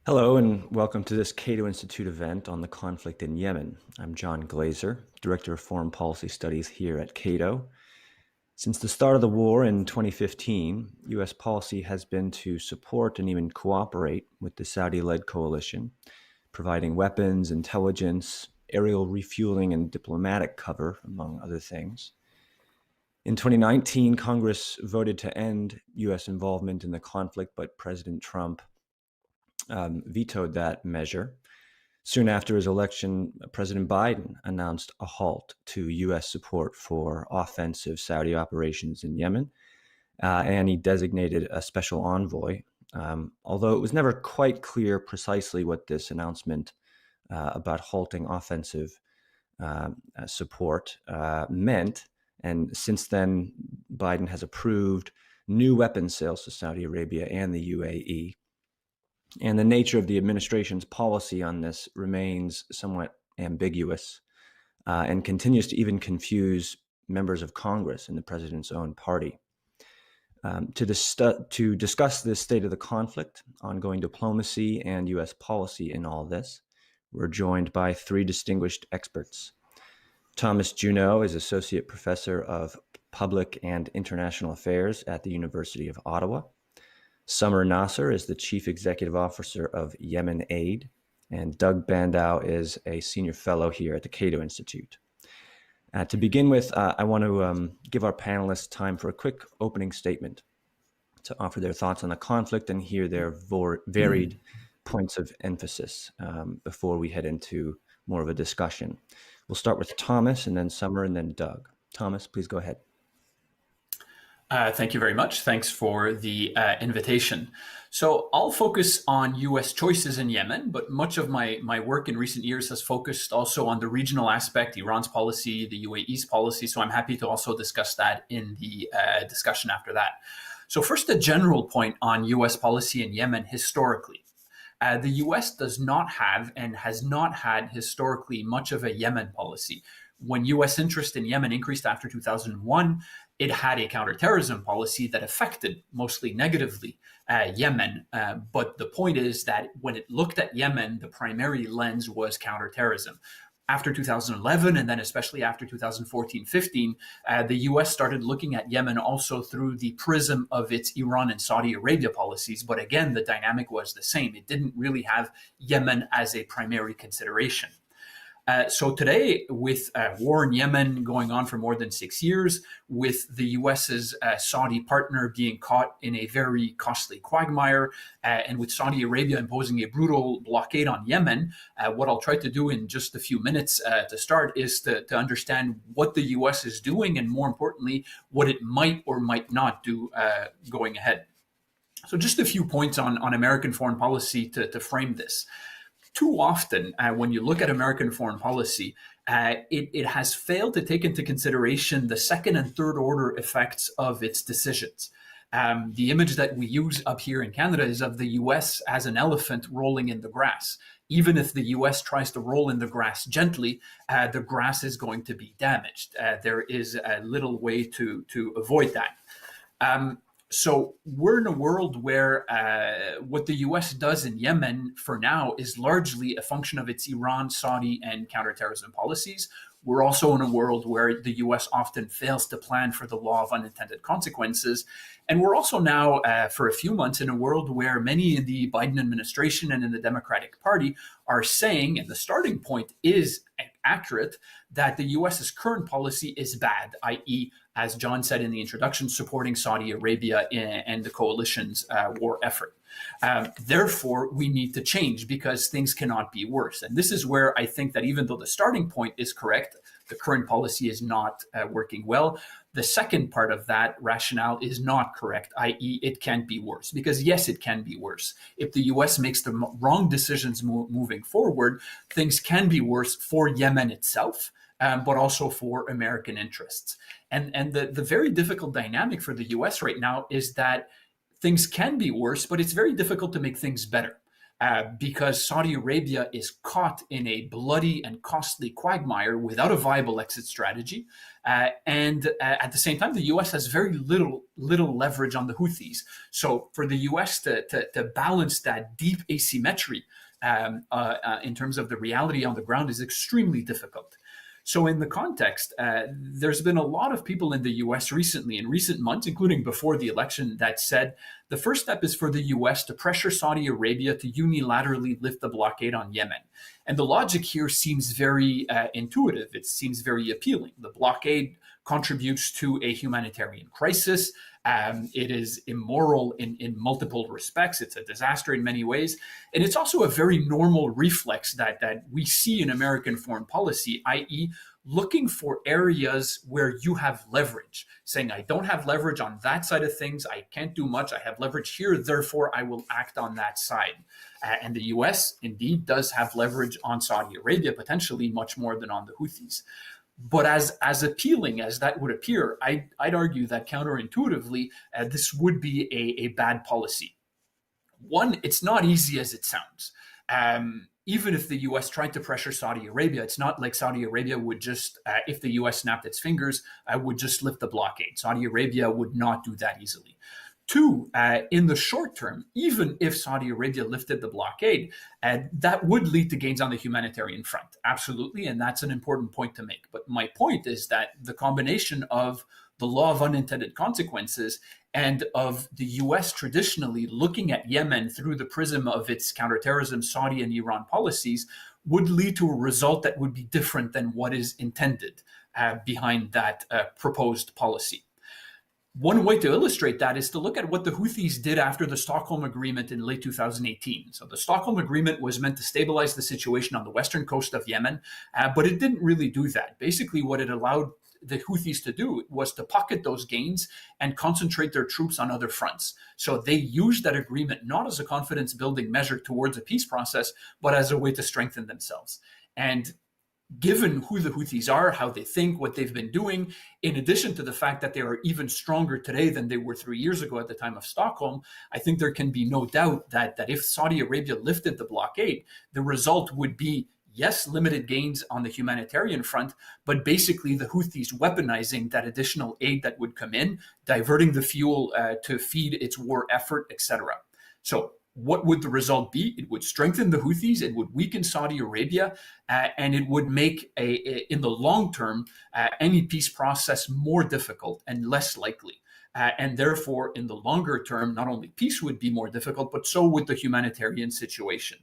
Hello and welcome to this Cato Institute event on the conflict in Yemen. I'm John Glaser, Director of Foreign Policy Studies here at Cato. Since the start of the war in 2015, U.S. policy has been to support and even cooperate with the Saudi-led coalition, providing weapons, intelligence, aerial refueling, and diplomatic cover, among other things. In 2019, Congress voted to end U.S. involvement in the conflict, but President Trump vetoed that measure. Soon after his election, President Biden announced a halt to U.S. support for offensive Saudi operations in Yemen, and he designated a special envoy, although it was never quite clear precisely what this announcement about halting offensive support meant. And since then, Biden has approved new weapons sales to Saudi Arabia and the UAE. And the nature of the administration's policy on this remains somewhat ambiguous and continues to even confuse members of Congress in the president's own party. To discuss the state of the conflict, ongoing diplomacy, and U.S. policy in all this, we're joined by three distinguished experts. Thomas Juneau is Associate Professor of Public and International Affairs at the University of Ottawa. Summer Nasser is the Chief Executive Officer of Yemen Aid, and Doug Bandow is a Senior Fellow here at the Cato Institute. To begin with, I want to give our panelists time for a quick opening statement to offer their thoughts on the conflict and hear their varied points of emphasis before we head into more of a discussion. We'll start with Thomas, and then Summer, and then Doug. Thomas, please go ahead. Thank you very much. Thanks for the invitation. So I'll focus on U.S. choices in Yemen, but much of my work in recent years has focused also on the regional aspect, Iran's policy, the UAE's policy. So I'm happy to also discuss that in the discussion after that. So first, a general point on U.S. policy in Yemen historically. The U.S. does not have and has not had historically much of a Yemen policy. When U.S. interest in Yemen increased after 2001, it had a counterterrorism policy that affected mostly negatively Yemen. But the point is that when it looked at Yemen, the primary lens was counterterrorism. After 2011, and then especially after 2014-15, the U.S. started looking at Yemen also through the prism of its Iran and Saudi Arabia policies. But again, the dynamic was the same. It didn't really have Yemen as a primary consideration. So today, with war in Yemen going on for more than 6 years, with the U.S.'s Saudi partner being caught in a very costly quagmire, and with Saudi Arabia imposing a brutal blockade on Yemen, what I'll try to do in just a few minutes to start is to understand what the U.S. is doing, and more importantly, what it might or might not do going ahead. So just a few points on American foreign policy to frame this. Too often, when you look at American foreign policy, it has failed to take into consideration the second and third order effects of its decisions. The image that we use up here in Canada is of the U.S. as an elephant rolling in the grass. Even if the U.S. tries to roll in the grass gently, the grass is going to be damaged. There is little way to avoid that. So we're in a world where what the U.S. does in Yemen for now is largely a function of its Iran, Saudi, and counterterrorism policies. We're also in a world where the U.S. often fails to plan for the law of unintended consequences. And we're also now, for a few months, in a world where many in the Biden administration and in the Democratic Party are saying, and the starting point is accurate, that the U.S.'s current policy is bad, i.e., as John said in the introduction, supporting Saudi Arabia and the coalition's war effort. Therefore, we need to change because things cannot be worse. And this is where I think that even though the starting point is correct, the current policy is not working well. The second part of that rationale is not correct, i.e., it can be worse. Because yes, it can be worse. If the U.S. makes the wrong decisions moving forward, things can be worse for Yemen itself, but also for American interests. And the very difficult dynamic for the U.S. right now is that things can be worse, but it's very difficult to make things better. because Saudi Arabia is caught in a bloody and costly quagmire without a viable exit strategy. And at the same time, the U.S. has very little leverage on the Houthis. So for the U.S. to balance that deep asymmetry in terms of the reality on the ground is extremely difficult. So in the context, there's been a lot of people in the U.S. recently, in recent months, including before the election, that said the first step is for the U.S. to pressure Saudi Arabia to unilaterally lift the blockade on Yemen. And the logic here seems very intuitive. It seems very appealing. The blockade contributes to a humanitarian crisis. It is immoral in multiple respects. It's a disaster in many ways. And it's also a very normal reflex that we see in American foreign policy, i.e., looking for areas where you have leverage, saying, I don't have leverage on that side of things. I can't do much. I have leverage here. Therefore, I will act on that side. And the U.S. indeed does have leverage on Saudi Arabia, potentially much more than on the Houthis. But as appealing as that would appear, I'd argue that counterintuitively, this would be a bad policy. One, it's not easy as it sounds. Even if the U.S. tried to pressure Saudi Arabia, it's not like Saudi Arabia would just, if the U.S. snapped its fingers, would just lift the blockade. Saudi Arabia would not do that easily. Two, in the short term, even if Saudi Arabia lifted the blockade, that would lead to gains on the humanitarian front. Absolutely. And that's an important point to make. But my point is that the combination of the law of unintended consequences and of the U.S. traditionally looking at Yemen through the prism of its counterterrorism, Saudi and Iran policies would lead to a result that would be different than what is intended behind that proposed policy. One way to illustrate that is to look at what the Houthis did after the Stockholm Agreement in late 2018. So the Stockholm Agreement was meant to stabilize the situation on the western coast of Yemen, but it didn't really do that. Basically, what it allowed the Houthis to do was to pocket those gains and concentrate their troops on other fronts. So they used that agreement not as a confidence-building measure towards a peace process, but as a way to strengthen themselves. And given who the Houthis are, how they think, what they've been doing, in addition to the fact that they are even stronger today than they were 3 years ago at the time of Stockholm, I think there can be no doubt that if Saudi Arabia lifted the blockade, the result would be, yes, limited gains on the humanitarian front, but basically the Houthis weaponizing that additional aid that would come in, diverting the fuel to feed its war effort, etc. So what would the result be? It would strengthen the Houthis, it would weaken Saudi Arabia, and it would make, in the long term, any peace process more difficult and less likely. And therefore, in the longer term, not only peace would be more difficult, but so would the humanitarian situation.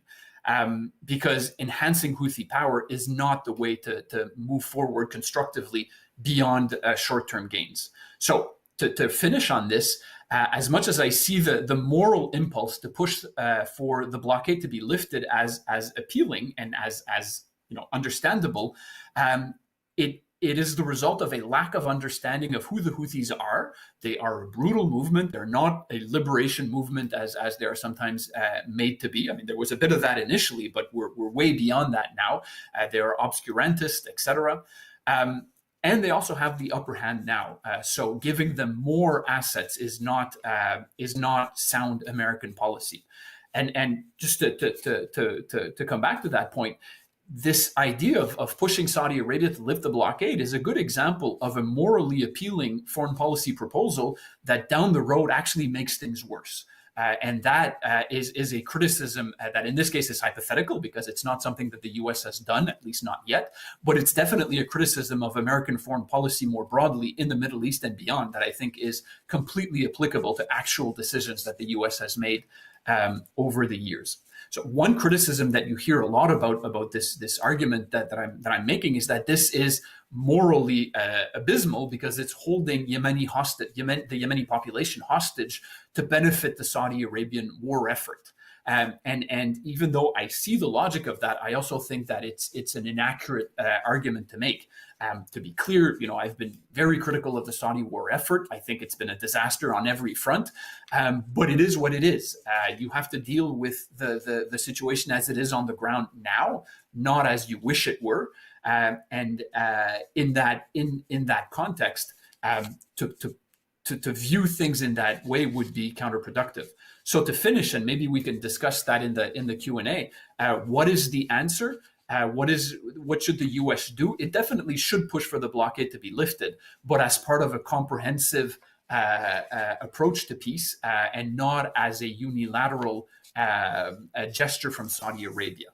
Because enhancing Houthi power is not the way to move forward constructively beyond short-term gains. So to finish on this, as much as I see the moral impulse to push for the blockade to be lifted as appealing and as understandable, it is the result of a lack of understanding of who the Houthis are. They are a brutal movement. They're not a liberation movement as they are sometimes made to be. I mean, there was a bit of that initially, but we're way beyond that now. They are obscurantist, etc. And they also have the upper hand now. So giving them more assets is not sound American policy. And just to come back to that point, this idea of pushing Saudi Arabia to lift the blockade is a good example of a morally appealing foreign policy proposal that down the road actually makes things worse. And that is a criticism that in this case is hypothetical because it's not something that the U.S. has done, at least not yet. But it's definitely a criticism of American foreign policy more broadly in the Middle East and beyond that I think is completely applicable to actual decisions that the U.S. has made over the years. So one criticism that you hear a lot about this argument that I'm making is that this is morally abysmal because it's holding the Yemeni population hostage to benefit the Saudi Arabian war effort. And even though I see the logic of that, I also think that it's an inaccurate argument to make. To be clear, I've been very critical of the Saudi war effort. I think it's been a disaster on every front, but it is what it is. You have to deal with the situation as it is on the ground now, not as you wish it were. And in that context, to view things in that way would be counterproductive. So to finish, and maybe we can discuss that in the Q&A, what is the answer? What should the U.S. do? It definitely should push for the blockade to be lifted, but as part of a comprehensive approach to peace, and not as a unilateral gesture from Saudi Arabia.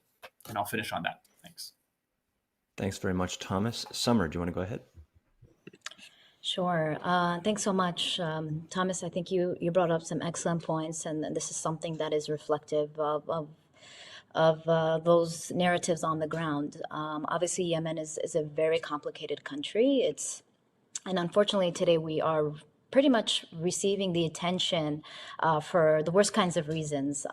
And I'll finish on that. Thanks. Thanks very much, Thomas. Summer, do you want to go ahead? Sure. Thanks so much, Thomas. I think you brought up some excellent points, and this is something that is reflective of those narratives on the ground. Obviously, Yemen is a very complicated country. And unfortunately, today we are pretty much receiving the attention for the worst kinds of reasons.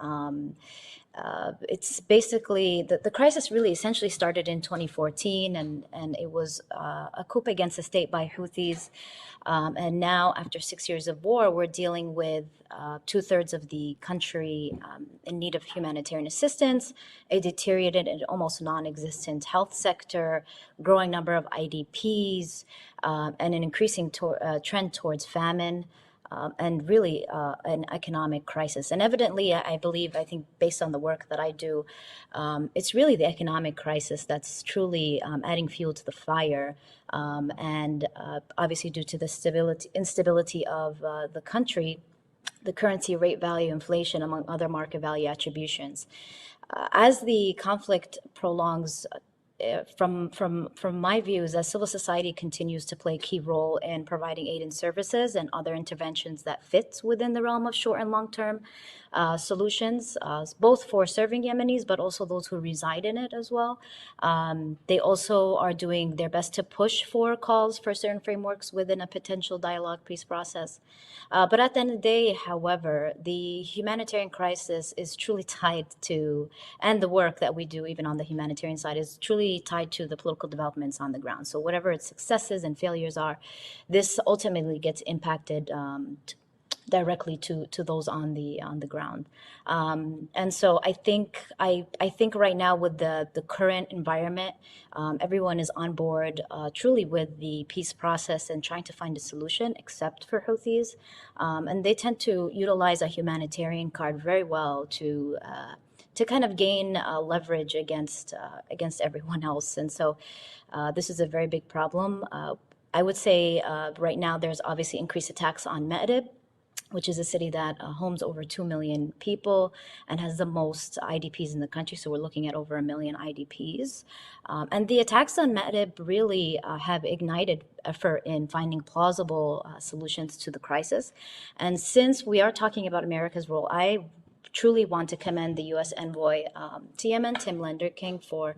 It's basically the crisis really essentially started in 2014, and it was a coup against the state by Houthis. And now, after 6 years of war, we're dealing with 2/3 of the country in need of humanitarian assistance, a deteriorated and almost non-existent health sector, growing number of IDPs, and an increasing trend towards famine. And really an economic crisis. And evidently, I think based on the work that I do, it's really the economic crisis that's truly adding fuel to the fire. And obviously, due to the instability of the country, the currency, rate value, inflation, among other market value attributions. As the conflict prolongs, from my views, as civil society continues to play a key role in providing aid and services and other interventions that fit within the realm of short and long-term solutions, both for serving Yemenis, but also those who reside in it as well. They also are doing their best to push for calls for certain frameworks within a potential dialogue peace process. But at the end of the day, however, the humanitarian crisis is truly tied to, and the work that we do even on the humanitarian side is truly tied to the political developments on the ground. So whatever its successes and failures are, this ultimately gets impacted directly to those on the ground. And so I think right now with the current environment, everyone is on board truly with the peace process and trying to find a solution, except for Houthis. And they tend to utilize a humanitarian card very well to kind of gain leverage against everyone else. And so this is a very big problem. I would say right now there's obviously increased attacks on Ma'rib, which is a city that homes over 2 million people and has the most IDPs in the country. So we're looking at over 1 million IDPs. And the attacks on Ma'rib really have ignited effort in finding plausible solutions to the crisis. And since we are talking about America's role, I truly want to commend the U.S. Envoy to Yemen, Tim Lenderking, for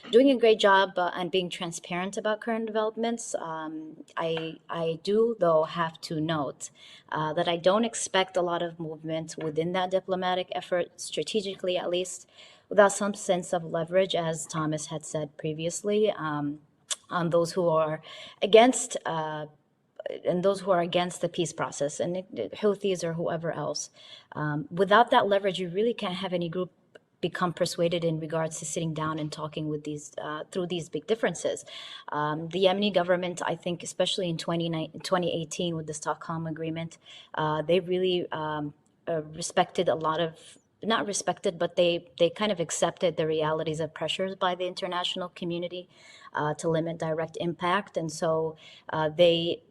doing a great job and being transparent about current developments. I do, though, have to note that I don't expect a lot of movement within that diplomatic effort, strategically at least, without some sense of leverage, as Thomas had said previously, on those who are against the peace process, and Houthis or whoever else. Without that leverage, you really can't have any group become persuaded in regards to sitting down and talking with these through these big differences. The Yemeni government, I think, especially in 2018 with the Stockholm Agreement, they really respected a lot of, not respected, but they kind of accepted the realities of pressures by the international community to limit direct impact. And so they,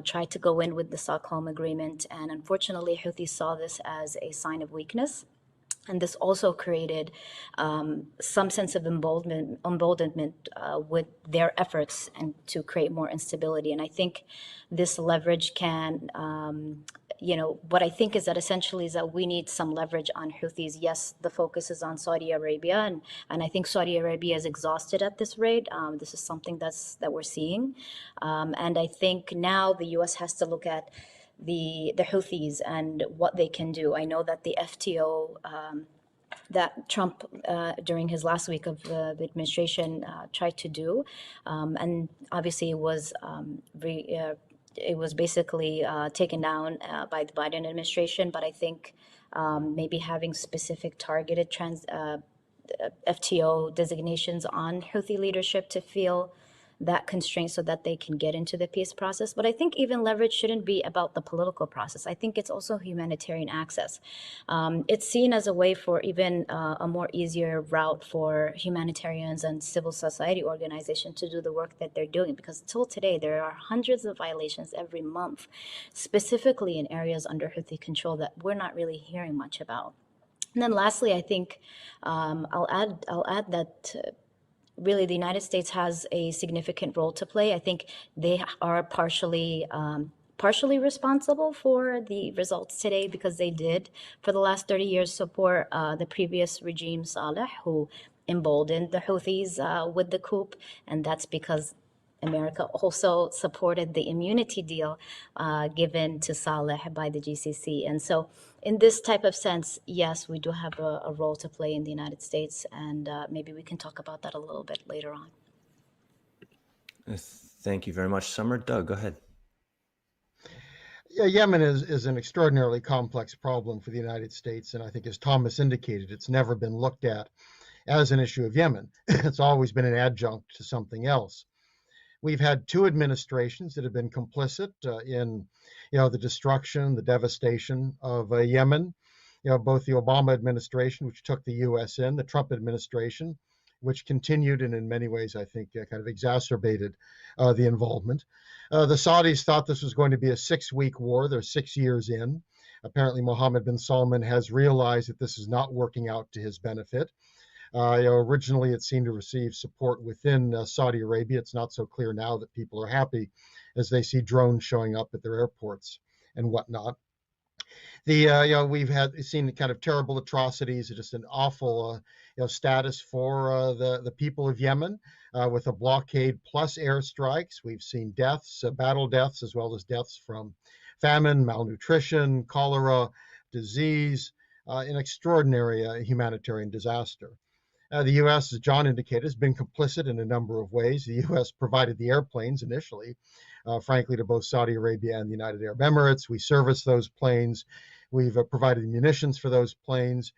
tried to go in with the Stockholm Agreement. And unfortunately, Houthis saw this as a sign of weakness. And this also created some sense of emboldenment with their efforts and to create more instability. And I think this leverage can, what I think is that essentially is that we need some leverage on Houthis. Yes, the focus is on Saudi Arabia, and I think Saudi Arabia is exhausted at this rate. This is something that we're seeing. And I think now the U.S. has to look at the Houthis and what they can do. I know that the FTO that Trump, during his last week of the administration, tried to do, and obviously it was basically taken down by the Biden administration. But I think maybe having specific targeted FTO designations on Houthi leadership to feel that constraint so that they can get into the peace process. But I think even leverage shouldn't be about the political process. I think it's also humanitarian access. It's seen as a way for even a more easier route for humanitarians and civil society organizations to do the work that they're doing, because till today there are hundreds of violations every month, specifically in areas under Houthi control that we're not really hearing much about. And then lastly, I think I'll add that really the United States has a significant role to play. I think they are partially responsible for the results today, because they did for the last 30 years support the previous regime, Saleh, who emboldened the Houthis with the coup, and that's because America also supported the immunity deal given to Saleh by the GCC. And so in this type of sense, yes, we do have a role to play in the United States, and maybe we can talk about that a little bit later on. Thank you very much, Summer. Doug, go ahead. Yeah, Yemen is an extraordinarily complex problem for the United States, and I think, as Thomas indicated, it's never been looked at as an issue of Yemen. It's always been an adjunct to something else. We've had two administrations that have been complicit in, the destruction, the devastation of Yemen. Both the Obama administration, which took the U.S. in, the Trump administration, which continued and in many ways, I think, kind of exacerbated the involvement. The Saudis thought this was going to be a 6-week war. They're 6 years in. Apparently, Mohammed bin Salman has realized that this is not working out to his benefit. Originally, it seemed to receive support within Saudi Arabia. It's not so clear now that people are happy as they see drones showing up at their airports and whatnot. We've seen kind of terrible atrocities, just an awful status for the people of Yemen with a blockade plus airstrikes. We've seen deaths, battle deaths, as well as deaths from famine, malnutrition, cholera, disease, an extraordinary humanitarian disaster. The U.S., as John indicated, has been complicit in a number of ways. The U.S. provided the airplanes initially, frankly, to both Saudi Arabia and the United Arab Emirates. We serviced those planes. We've provided munitions for those planes,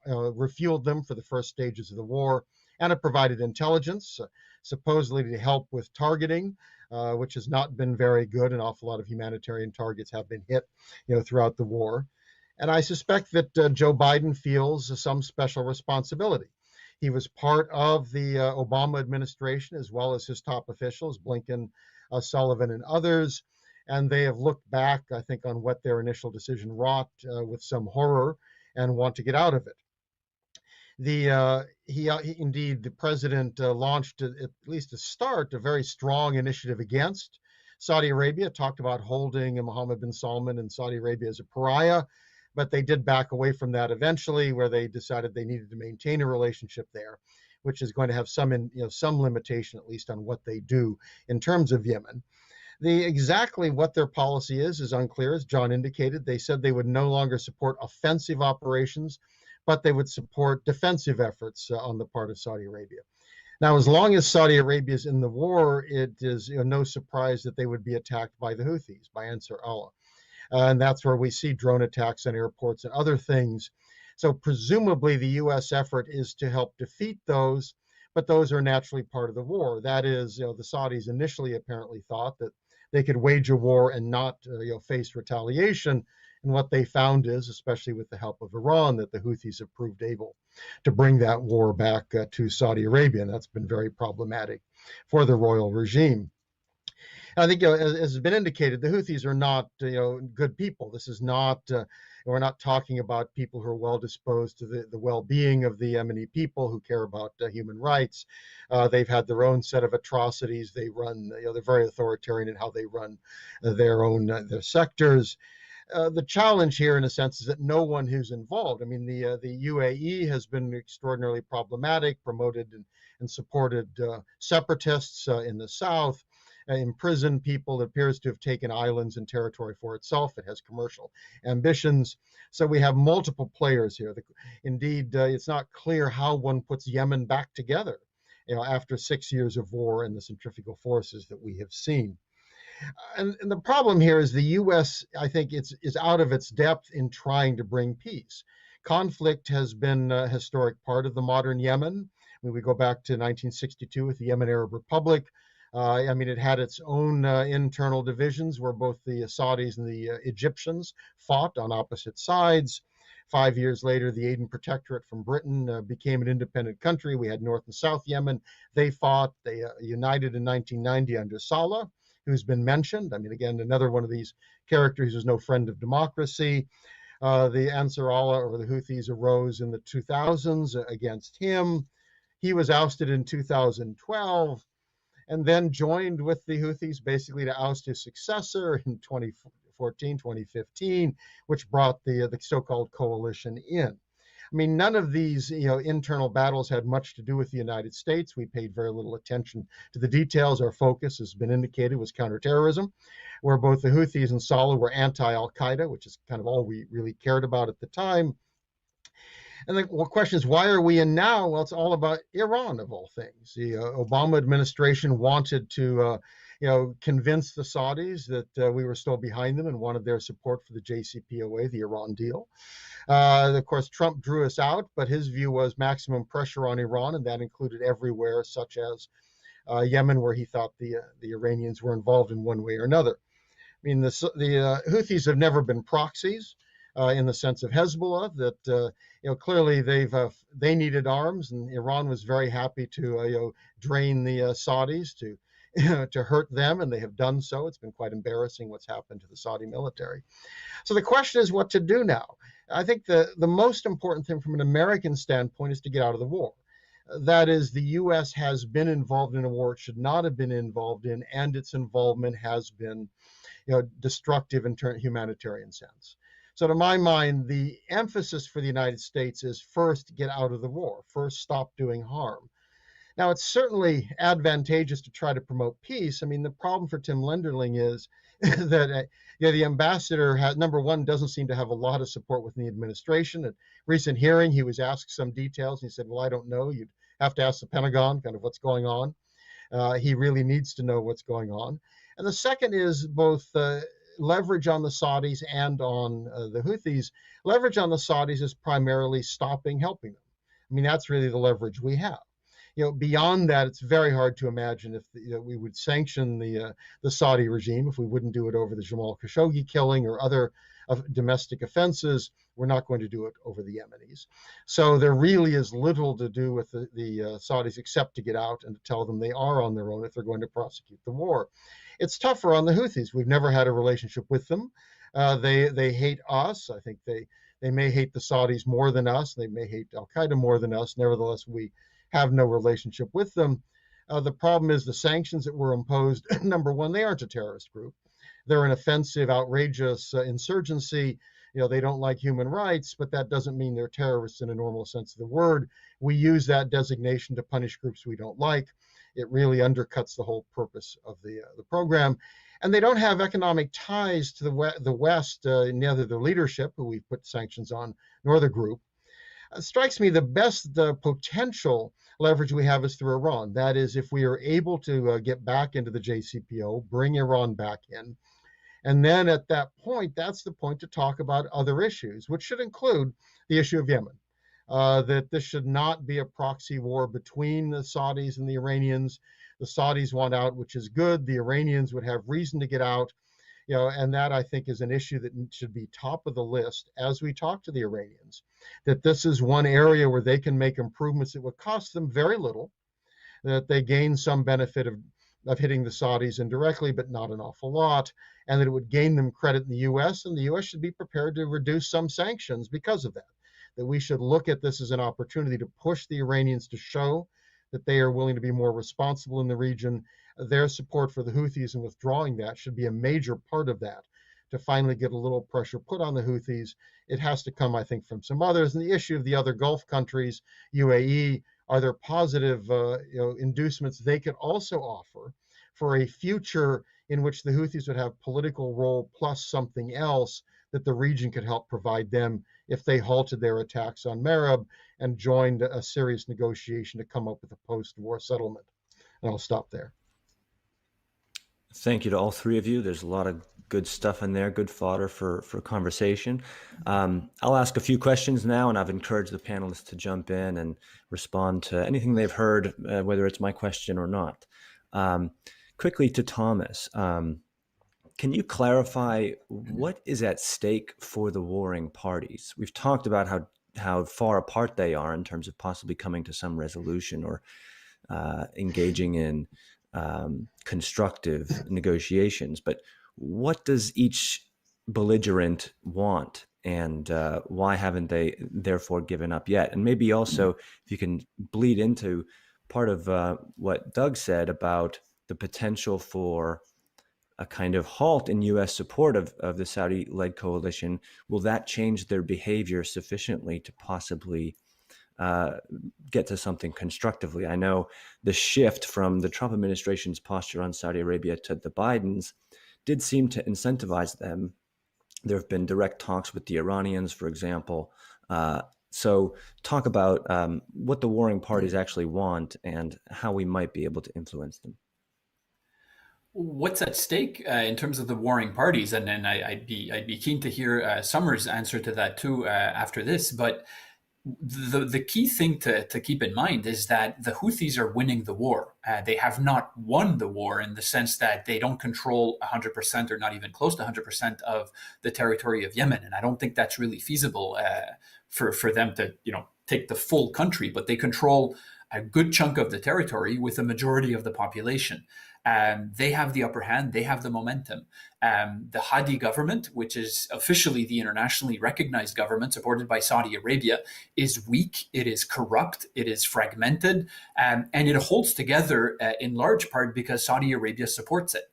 refueled them for the first stages of the war, and have provided intelligence, supposedly to help with targeting, which has not been very good. An awful lot of humanitarian targets have been hit, throughout the war. And I suspect that Joe Biden feels some special responsibility. He was part of the Obama administration, as well as his top officials, Blinken, Sullivan, and others. And they have looked back, I think, on what their initial decision wrought with some horror and want to get out of it. Indeed, the president launched, at least to start, a very strong initiative against Saudi Arabia, talked about holding Mohammed bin Salman and Saudi Arabia as a pariah. But they did back away from that eventually, where they decided they needed to maintain a relationship there, which is going to have some limitation, at least, on what they do in terms of Yemen. Exactly what their policy is unclear, as John indicated. They said they would no longer support offensive operations, but they would support defensive efforts on the part of Saudi Arabia. Now, as long as Saudi Arabia is in the war, it is no surprise that they would be attacked by the Houthis, by Ansar Allah. And that's where we see drone attacks on airports and other things. So presumably the U.S. effort is to help defeat those, but those are naturally part of the war. That is, the Saudis initially apparently thought that they could wage a war and not face retaliation. And what they found is, especially with the help of Iran, that the Houthis have proved able to bring that war back to Saudi Arabia. And that's been very problematic for the royal regime. I think, as has been indicated, the Houthis are not, good people. This is not, we're not talking about people who are well disposed to the well-being of the Yemeni people, who care about human rights. They've had their own set of atrocities. They run, they're very authoritarian in how they run their sectors. The challenge here, in a sense, is that no one who's involved. I mean, the UAE has been extraordinarily problematic, promoted and supported separatists in the south. Imprisoned people. It appears to have taken islands and territory for itself. It has commercial ambitions. So we have multiple players here. Indeed, it's not clear how one puts Yemen back together, after 6 years of war and the centrifugal forces that we have seen. And the problem here is the U.S., I think, is out of its depth in trying to bring peace. Conflict has been a historic part of the modern Yemen. When we go back to 1962 with the Yemen Arab Republic, I mean, it had its own internal divisions where both the Saudis and the Egyptians fought on opposite sides. 5 years later, the Aden Protectorate from Britain became an independent country. We had North and South Yemen. They fought. They united in 1990 under Saleh, who's been mentioned. I mean, again, another one of these characters who's no friend of democracy. The Ansar Allah, or the Houthis, arose in the 2000s against him. He was ousted in 2012 and then joined with the Houthis basically to oust his successor in 2014, 2015, which brought the so-called coalition in. I mean, none of these internal battles had much to do with the United States. We paid very little attention to the details. Our focus, has been indicated, was counterterrorism, where both the Houthis and Saleh were anti-Al-Qaeda, which is kind of all we really cared about at the time. And the question is, why are we in now? Well, it's all about Iran, of all things. The Obama administration wanted to, convince the Saudis that we were still behind them and wanted their support for the JCPOA, the Iran deal. Of course, Trump drew us out, but his view was maximum pressure on Iran, and that included everywhere, such as Yemen, where he thought the Iranians were involved in one way or another. I mean, the Houthis have never been proxies. In the sense of Hezbollah, that clearly they needed arms, and Iran was very happy to drain the Saudis to hurt them, and they have done so. It's been quite embarrassing what's happened to the Saudi military. So the question is what to do now. I think the most important thing from an American standpoint is to get out of the war. That is, the U.S. has been involved in a war it should not have been involved in, and its involvement has been destructive in humanitarian sense. So to my mind, the emphasis for the United States is first, get out of the war, first stop doing harm. Now, it's certainly advantageous to try to promote peace. I mean, the problem for Tim Lenderling is that the ambassador, number one, doesn't seem to have a lot of support within the administration. At recent hearing, he was asked some details, and he said, well, I don't know. You'd have to ask the Pentagon kind of what's going on. He really needs to know what's going on. And the second is both leverage on the Saudis and on the Houthis. Leverage on the Saudis is primarily stopping helping them. I mean, that's really the leverage we have. Beyond that, it's very hard to imagine if we would sanction the Saudi regime, if we wouldn't do it over the Jamal Khashoggi killing or other domestic offenses. We're not going to do it over the Yemenis. So there really is little to do with the Saudis except to get out and to tell them they are on their own if they're going to prosecute the war. It's tougher on the Houthis. We've never had a relationship with them. They hate us. I think they may hate the Saudis more than us. They may hate Al-Qaeda more than us. Nevertheless, we have no relationship with them. The problem is the sanctions that were imposed. Number one, they aren't a terrorist group. They're an offensive, outrageous insurgency. They don't like human rights, but that doesn't mean they're terrorists in a normal sense of the word. We use that designation to punish groups we don't like. It really undercuts the whole purpose of the program. And they don't have economic ties to the West, neither the leadership, who we've put sanctions on, nor the group. It strikes me the best potential leverage we have is through Iran. That is, if we are able to get back into the JCPO, bring Iran back in, and then at that point, that's the point to talk about other issues, which should include the issue of Yemen. That this should not be a proxy war between the Saudis and the Iranians. The Saudis want out, which is good. The Iranians would have reason to get out. And that, I think, is an issue that should be top of the list as we talk to the Iranians, that this is one area where they can make improvements that would cost them very little, that they gain some benefit of hitting the Saudis indirectly, but not an awful lot, and that it would gain them credit in the U.S., and the U.S. should be prepared to reduce some sanctions because of that, that we should look at this as an opportunity to push the Iranians to show that they are willing to be more responsible in the region. Their support for the Houthis and withdrawing that should be a major part of that, to finally get a little pressure put on the Houthis. It has to come, I think, from some others. And the issue of the other Gulf countries, UAE, are there positive inducements they could also offer for a future in which the Houthis would have political role plus something else that the region could help provide them if they halted their attacks on Marib and joined a serious negotiation to come up with a post-war settlement. And I'll stop there. Thank you to all three of you. There's a lot of good stuff in there, good fodder for conversation. I'll ask a few questions now, and I've encouraged the panelists to jump in and respond to anything they've heard, whether it's my question or not. quickly to Thomas. Can you clarify what is at stake for the warring parties? We've talked about how far apart they are in terms of possibly coming to some resolution or engaging in constructive negotiations. But what does each belligerent want, and why haven't they therefore given up yet? And maybe also, if you can bleed into part of what Doug said about the potential for a kind of halt in U.S. support of the Saudi-led coalition, will that change their behavior sufficiently to possibly get to something constructively? I know the shift from the Trump administration's posture on Saudi Arabia to the Bidens did seem to incentivize them. There have been direct talks with the Iranians, for example. So talk about what the warring parties actually want and how we might be able to influence them. What's at stake in terms of the warring parties? And then I'd be keen to hear Summer's answer to that too after this. But the key thing to keep in mind is that the Houthis are winning the war. They have not won the war in the sense that they don't control 100% or not even close to 100% of the territory of Yemen. And I don't think that's really feasible for them to, take the full country, but they control a good chunk of the territory with a majority of the population. They have the upper hand. They have the momentum. The Hadi government, which is officially the internationally recognized government supported by Saudi Arabia, is weak. It is corrupt. It is fragmented. And it holds together in large part because Saudi Arabia supports it.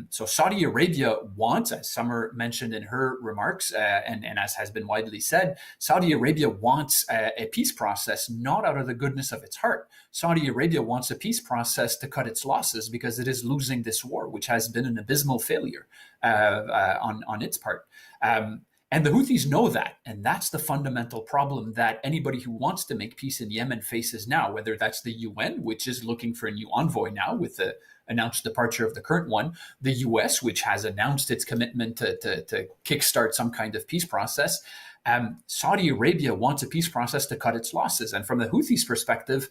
So Saudi Arabia wants, as Summer mentioned in her remarks, and as has been widely said, Saudi Arabia wants a peace process not out of the goodness of its heart. Saudi Arabia wants a peace process to cut its losses because it is losing this war, which has been an abysmal failure on its part. And the Houthis know that, and that's the fundamental problem that anybody who wants to make peace in Yemen faces now, whether that's the UN, which is looking for a new envoy now with the announced departure of the current one, the US, which has announced its commitment to kickstart some kind of peace process. Saudi Arabia wants a peace process to cut its losses. And from the Houthis' perspective,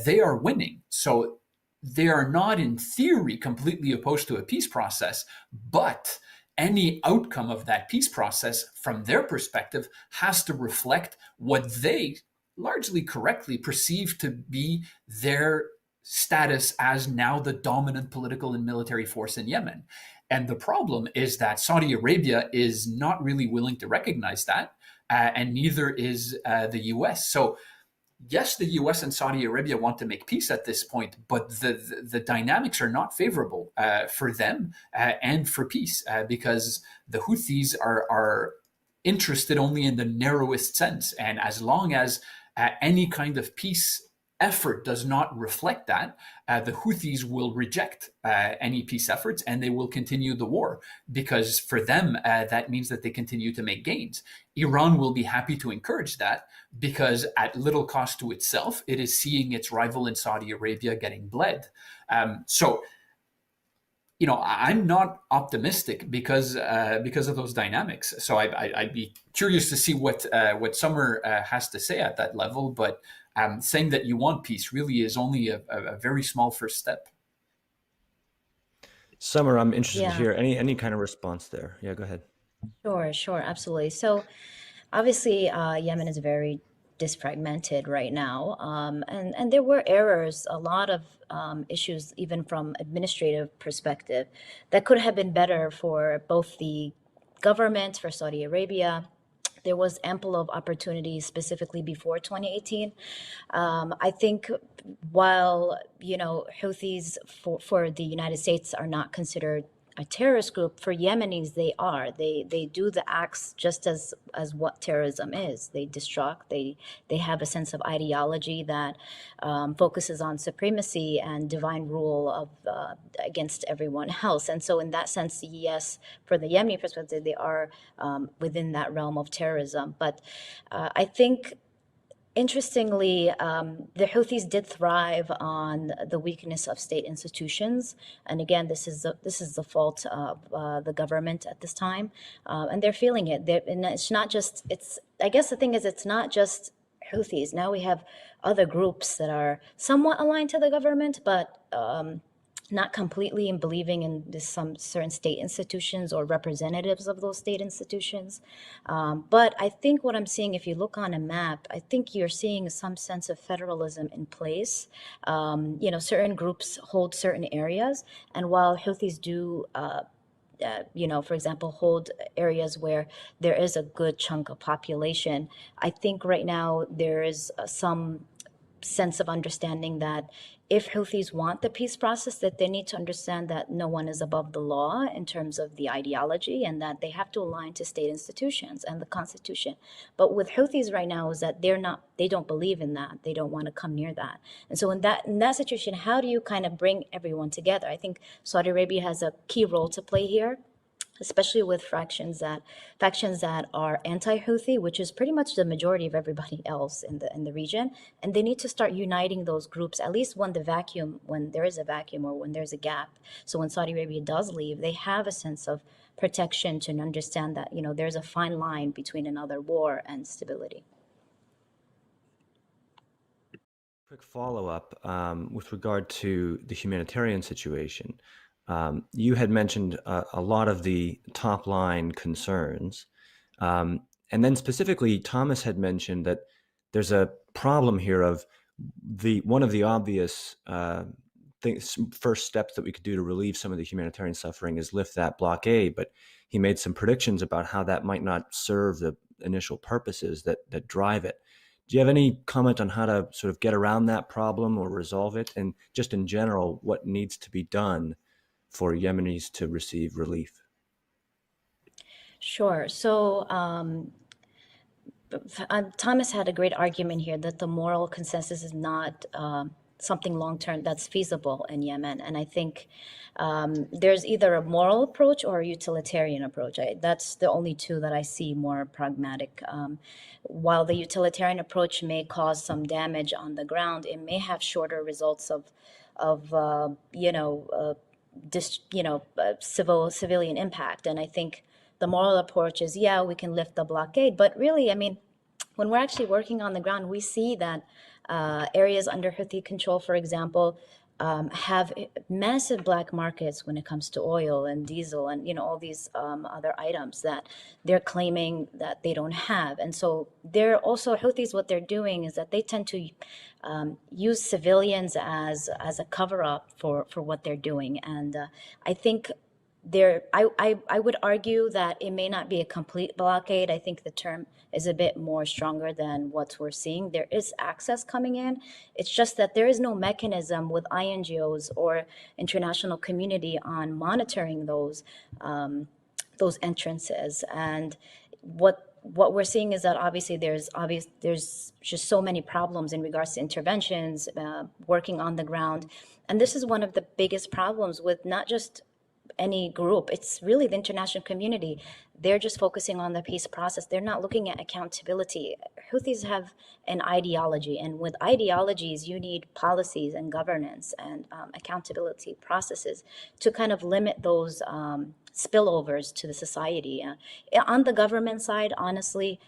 they are winning. So they are not in theory completely opposed to a peace process, but any outcome of that peace process from their perspective has to reflect what they largely correctly perceive to be their status as now the dominant political and military force in Yemen. And the problem is that Saudi Arabia is not really willing to recognize that, and neither is the US. So yes, the US and Saudi Arabia want to make peace at this point, but the dynamics are not favorable for them and for peace because the Houthis are interested only in the narrowest sense. And as long as any kind of peace effort does not reflect that, the Houthis will reject any peace efforts and they will continue the war because for them, that means that they continue to make gains. Iran will be happy to encourage that because at little cost to itself, it is seeing its rival in Saudi Arabia getting bled. So, I'm not optimistic because of those dynamics. So I'd be curious to see what Summer has to say at that level, but saying that you want peace really is only a very small first step. Summer, I'm interested to hear any kind of response there. Yeah, go ahead. Sure, absolutely. So obviously, Yemen is very disfragmented right now, and there were errors, a lot of issues, even from administrative perspective, that could have been better for both the government, for Saudi Arabia. There was ample of opportunities specifically before 2018. I think while, Houthis for the United States are not considered a terrorist group, for Yemenis, they are. They do the acts just as what terrorism is. They destruct. They have a sense of ideology that focuses on supremacy and divine rule of against everyone else. And so in that sense, yes, for the Yemeni perspective, they are within that realm of terrorism. But I think, interestingly, the Houthis did thrive on the weakness of state institutions, and again, this is the fault of the government at this time, and they're feeling it. And it's not just. I guess the thing is, it's not just Houthis. Now we have other groups that are somewhat aligned to the government, but not completely in believing in some certain state institutions or representatives of those state institutions. But I think what I'm seeing, if you look on a map, I think you're seeing some sense of federalism in place. Certain groups hold certain areas, and while Houthis do for example, hold areas where there is a good chunk of population. I think right now there is some sense of understanding that if Houthis want the peace process, that they need to understand that no one is above the law in terms of the ideology, and that they have to align to state institutions and the constitution. But with Houthis right now is that they don't believe in that. They don't want to come near that. And so in that situation, how do you kind of bring everyone together? I think Saudi Arabia has a key role to play here, especially with factions that are anti-Houthi, which is pretty much the majority of everybody else in the region, and they need to start uniting those groups at least when there is a vacuum or when there's a gap. So when Saudi Arabia does leave, they have a sense of protection to understand that there's a fine line between another war and stability. Quick follow-up with regard to the humanitarian situation. You had mentioned a lot of the top-line concerns, and then specifically, Thomas had mentioned that there's a problem here of one of the obvious first steps that we could do to relieve some of the humanitarian suffering is lift that blockade, but he made some predictions about how that might not serve the initial purposes that drive it. Do you have any comment on how to sort of get around that problem or resolve it? And just in general, what needs to be done for Yemenis to receive relief? Sure. So Thomas had a great argument here that the moral consensus is not something long-term that's feasible in Yemen. And I think there's either a moral approach or a utilitarian approach. That's the only two that I see more pragmatic. While the utilitarian approach may cause some damage on the ground, it may have shorter results of civilian impact. And I think the moral approach is, yeah, we can lift the blockade, but really, I mean, when we're actually working on the ground, we see that areas under Houthi control, for example, have massive black markets when it comes to oil and diesel and all these other items that they're claiming that they don't have. And so they're also Houthis. What they're doing is that they tend to use civilians as a cover up for what they're doing. And I think I would argue that it may not be a complete blockade. I think the term is a bit more stronger than what we're seeing. There is access coming in. It's just that there is no mechanism with INGOs or international community on monitoring those entrances. And what we're seeing is that obviously there's just so many problems in regards to interventions, working on the ground. And this is one of the biggest problems with not just any group. It's really the international community. They're just focusing on the peace process. They're not looking at accountability. Houthis have an ideology, and with ideologies, you need policies and governance and accountability processes to kind of limit those spillovers to the society. On the government side, honestly,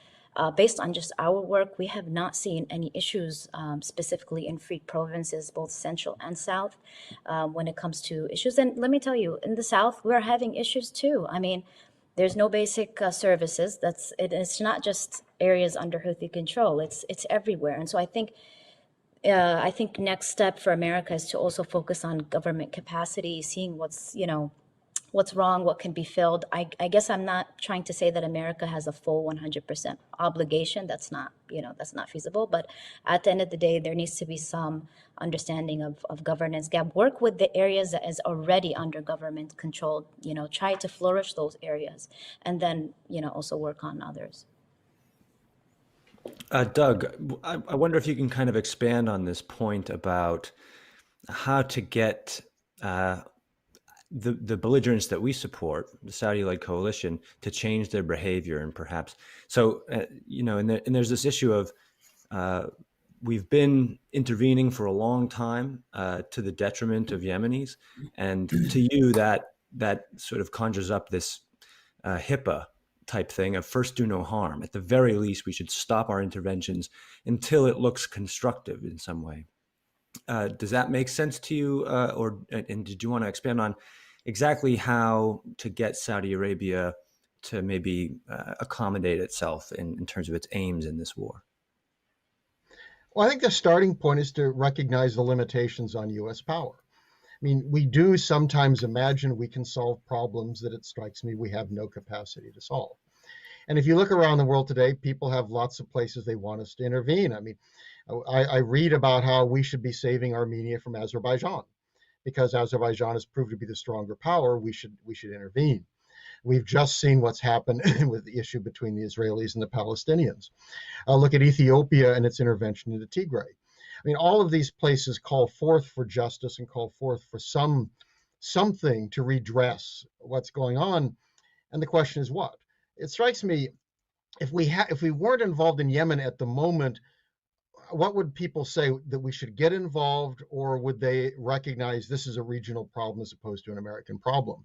based on just our work, we have not seen any issues specifically in free provinces, both central and south, when it comes to issues. And let me tell you, in the south, we're having issues too. I mean, there's no basic services. It's not just areas under Houthi control. It's everywhere. And so I think next step for America is to also focus on government capacity, seeing what's wrong, what can be filled. I guess I'm not trying to say that America has a full 100% obligation. That's not feasible. But at the end of the day, there needs to be some understanding of governance gap. Work with the areas that is already under government control, try to flourish those areas, and then, also work on others. Doug, I wonder if you can kind of expand on this point about how to get the belligerents that we support, the Saudi-led coalition, to change their behavior, and perhaps and there's this issue of we've been intervening for a long time to the detriment of Yemenis, and to you that sort of conjures up this HIPAA type thing of first do no harm. At the very least, we should stop our interventions until it looks constructive in some way. Does that make sense to you? And did you want to expand on exactly how to get Saudi Arabia to maybe accommodate itself in terms of its aims in this war? Well, I think the starting point is to recognize the limitations on U.S. power. I mean, we do sometimes imagine we can solve problems that it strikes me we have no capacity to solve. And if you look around the world today, people have lots of places they want us to intervene. I mean, I read about how we should be saving Armenia from Azerbaijan because Azerbaijan has proved to be the stronger power. We should intervene. We've just seen what's happened with the issue between the Israelis and the Palestinians. Look at Ethiopia and its intervention into Tigray. I mean, all of these places call forth for justice and call forth for something to redress what's going on. And the question is what? It strikes me, if we weren't involved in Yemen at the moment, what would people say, that we should get involved, or would they recognize this is a regional problem as opposed to an American problem?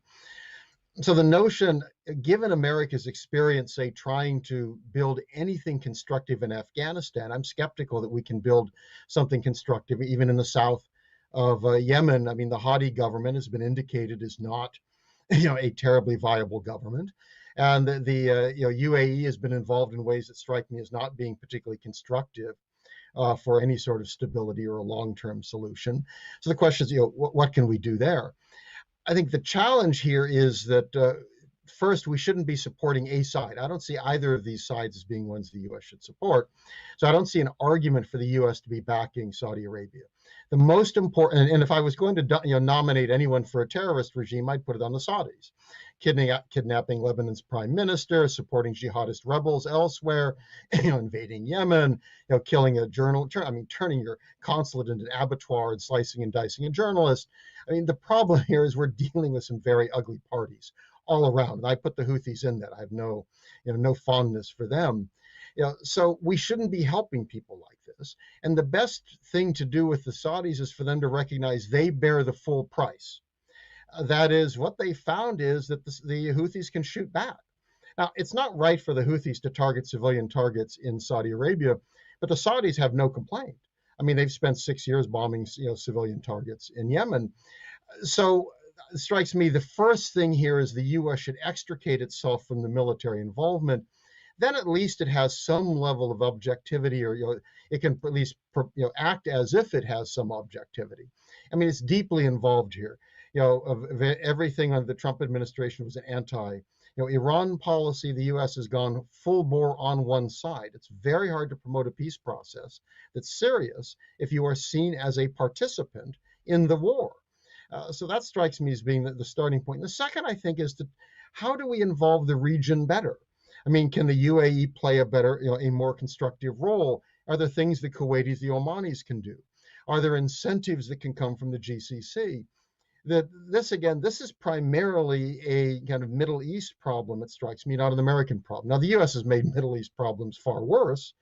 So the notion, given America's experience, say, trying to build anything constructive in Afghanistan, I'm skeptical that we can build something constructive even in the south of Yemen. I mean, the Hadi government has been indicated as not, a terribly viable government. And the UAE has been involved in ways that strike me as not being particularly constructive for any sort of stability or a long-term solution. So the question is, what can we do there? I think the challenge here is that first, we shouldn't be supporting a side. I don't see either of these sides as being ones the U.S. should support. So I don't see an argument for the U.S. to be backing Saudi Arabia. The most important, and if I was going to nominate anyone for a terrorist regime, I'd put it on the Saudis. Kidnapping Lebanon's prime minister, supporting jihadist rebels elsewhere, invading Yemen, killing a turning your consulate into an abattoir and slicing and dicing a journalist. I mean, the problem here is we're dealing with some very ugly parties all around. And I put the Houthis in that. I have no fondness for them. So we shouldn't be helping people like this. And the best thing to do with the Saudis is for them to recognize they bear the full price. That is, what they found is that the Houthis can shoot back. Now, it's not right for the Houthis to target civilian targets in Saudi Arabia, but the Saudis have no complaint. I mean, they've spent 6 years bombing civilian targets in Yemen. So it strikes me the first thing here is the U.S. should extricate itself from the military involvement. Then at least it has some level of objectivity, or it can at least act as if it has some objectivity. I mean, it's deeply involved here. Of everything under the Trump administration was an anti-Iran policy. The U.S. has gone full bore on one side. It's very hard to promote a peace process that's serious if you are seen as a participant in the war. So that strikes me as being the starting point. And the second, I think, is how do we involve the region better? I mean, can the UAE play a more constructive role? Are there things the Kuwaitis, the Omanis can do? Are there incentives that can come from the GCC? This is primarily a kind of Middle East problem, it strikes me, not an American problem. Now, the U.S. has made Middle East problems far worse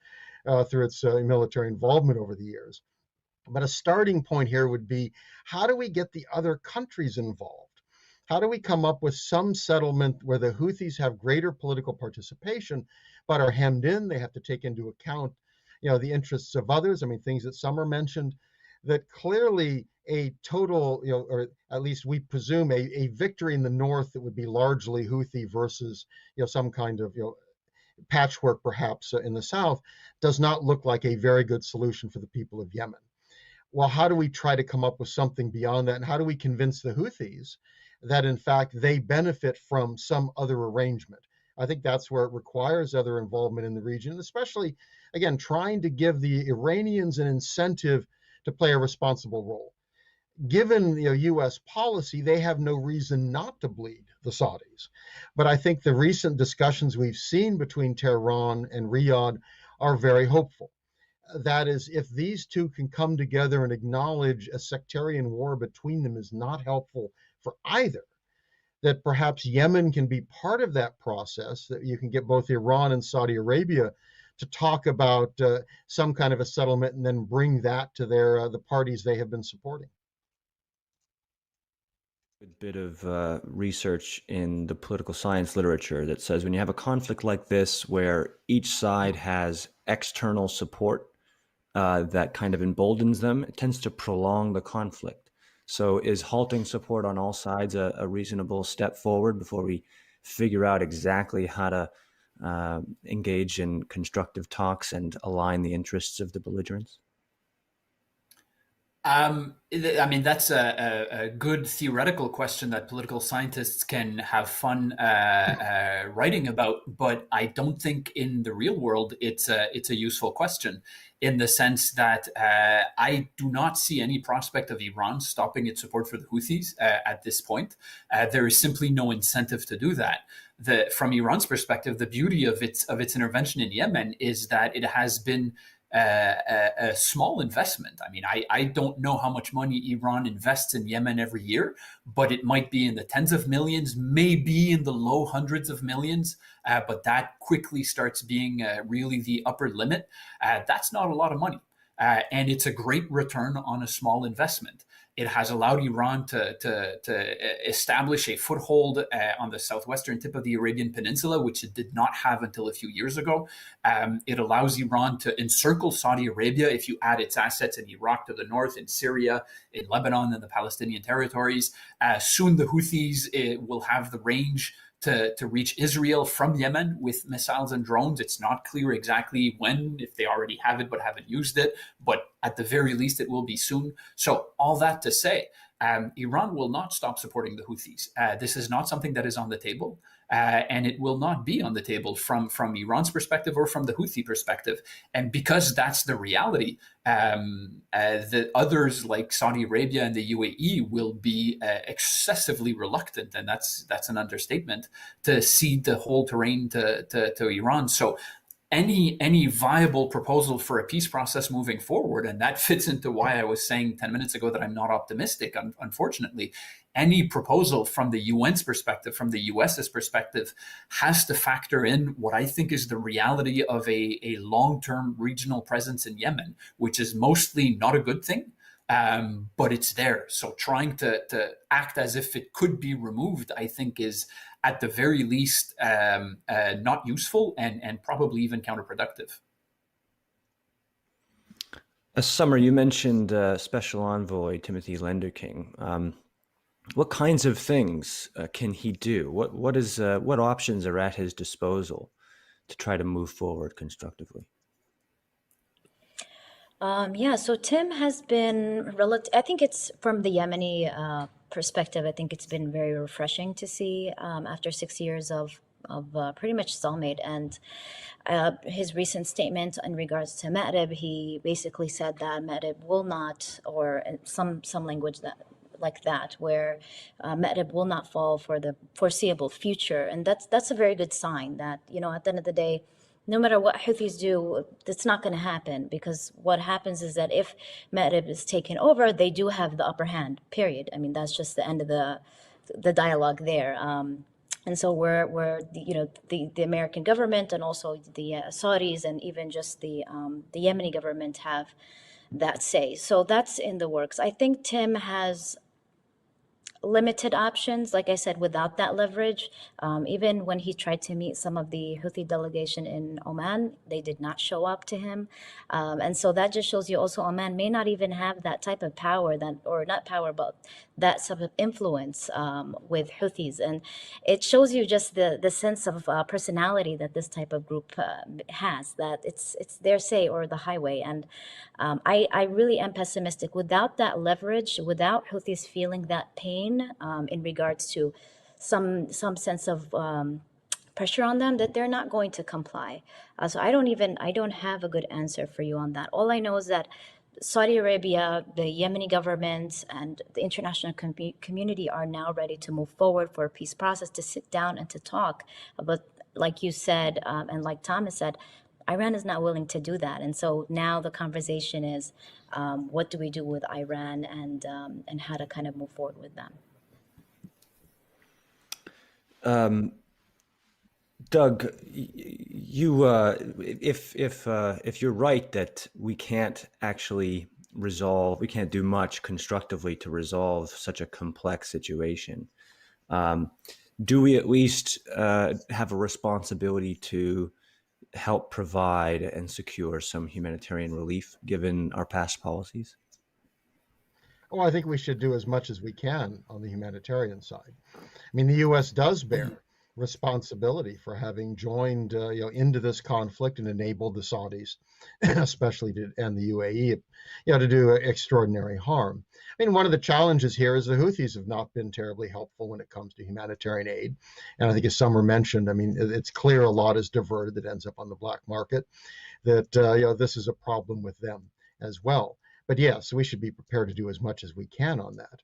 through its military involvement over the years. But a starting point here would be, how do we get the other countries involved? How do we come up with some settlement where the Houthis have greater political participation, but are hemmed in? They have to take into account, the interests of others. I mean, things that Summer mentioned, that clearly a total, or at least we presume a victory in the north that would be largely Houthi versus, some kind of, patchwork perhaps in the south, does not look like a very good solution for the people of Yemen. Well, how do we try to come up with something beyond that? And how do we convince the Houthis that, in fact, they benefit from some other arrangement? I think that's where it requires other involvement in the region, especially, again, trying to give the Iranians an incentive to play a responsible role. Given U.S. policy, they have no reason not to bleed the Saudis. But I think the recent discussions we've seen between Tehran and Riyadh are very hopeful. That is, if these two can come together and acknowledge a sectarian war between them is not helpful for either, that perhaps Yemen can be part of that process, that you can get both Iran and Saudi Arabia to talk about some kind of a settlement and then bring that to the parties they have been supporting. A bit of research in the political science literature that says when you have a conflict like this where each side has external support that kind of emboldens them. It tends to prolong the conflict. So is halting support on all sides a reasonable step forward before we figure out exactly how to engage in constructive talks and align the interests of the belligerents? I mean, that's a good theoretical question that political scientists can have fun writing about, but I don't think in the real world it's a useful question, in the sense that I do not see any prospect of Iran stopping its support for the Houthis at this point. There is simply no incentive to do that. From Iran's perspective, the beauty of its intervention in Yemen is that it has been a small investment. I mean, I don't know how much money Iran invests in Yemen every year, but it might be in the tens of millions, maybe in the low hundreds of millions. But that quickly starts being really the upper limit. That's not a lot of money. And it's a great return on a small investment. It has allowed Iran to establish a foothold on the southwestern tip of the Arabian Peninsula, which it did not have until a few years ago. It allows Iran to encircle Saudi Arabia if you add its assets in Iraq to the north, in Syria, in Lebanon, and the Palestinian territories. Soon the Houthis will have the range to reach Israel from Yemen with missiles and drones. It's not clear exactly when, if they already have it but haven't used it, but at the very least it will be soon. So all that to say, Iran will not stop supporting the Houthis. This is not something that is on the table, and it will not be on the table from Iran's perspective or from the Houthi perspective. And because that's the reality, the others like Saudi Arabia and the UAE will be excessively reluctant, and that's an understatement, to cede the whole terrain to Iran. So any viable proposal for a peace process moving forward, and that fits into why I was saying 10 minutes ago that I'm not optimistic, unfortunately, any proposal from the UN's perspective, from the US's perspective, has to factor in what I think is the reality of a long-term regional presence in Yemen, which is mostly not a good thing. But it's there. So trying to act as if it could be removed, I think, is at the very least not useful and probably even counterproductive. Summer, you mentioned Special Envoy Timothy Lenderking. What kinds of things can he do? What options are at his disposal to try to move forward constructively? Yeah, so Tim has been I think it's from the Yemeni perspective. I think it's been very refreshing to see after 6 years of pretty much stalemate. And his recent statement in regards to Ma'rib, he basically said that Ma'rib will not, or some language that like that, where Ma'rib will not fall for the foreseeable future. And that's a very good sign that, you know, at the end of the day, no matter what Houthis do, it's not going to happen, because what happens is that if Ma'rib is taken over, they do have the upper hand, period. I mean, that's just the end of the dialogue there. And so we're you know, the American government and also the Saudis and even just the Yemeni government have that say. So that's in the works. I think Tim has limited options, like I said, without that leverage. Even when he tried to meet some of the Houthi delegation in Oman, they did not show up to him. And so that just shows you also Oman may not even have that type of power, that, or not power, but that type of influence with Houthis. And it shows you just the sense of personality that this type of group has, that it's their say or the highway. And I really am pessimistic. Without that leverage, without Houthis feeling that pain in regards to some sense of pressure on them, that they're not going to comply. So I don't have a good answer for you on that. All I know is that Saudi Arabia, the Yemeni government, and the international community are now ready to move forward for a peace process, to sit down and to talk. But like you said, and like Thomas said, Iran is not willing to do that. And so now the conversation is, what do we do with Iran, and how to kind of move forward with them. Doug, you if you're right that we can't do much constructively to resolve such a complex situation, do we at least have a responsibility to help provide and secure some humanitarian relief given our past policies? Oh, I think we should do as much as we can on the humanitarian side. I mean, the U.S. does bear responsibility for having joined, into this conflict and enabled the Saudis, especially and the UAE, to do extraordinary harm. I mean, one of the challenges here is the Houthis have not been terribly helpful when it comes to humanitarian aid. And I think, as Summer mentioned, I mean, it's clear a lot is diverted that ends up on the black market. That this is a problem with them as well. But yes, we should be prepared to do as much as we can on that.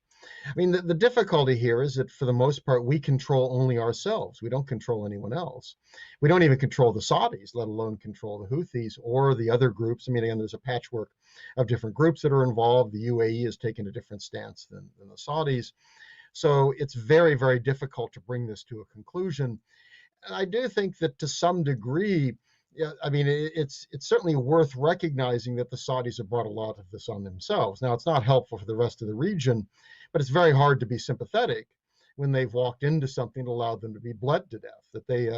I mean, the difficulty here is that for the most part, we control only ourselves. We don't control anyone else. We don't even control the Saudis, let alone control the Houthis or the other groups. I mean, again, there's a patchwork of different groups that are involved. The UAE has taken a different stance than the Saudis. So it's very, very difficult to bring this to a conclusion. And I do think that to some degree, I mean, it's certainly worth recognizing that the Saudis have brought a lot of this on themselves. Now, it's not helpful for the rest of the region, but it's very hard to be sympathetic when they've walked into something that allowed them to be bled to death, that they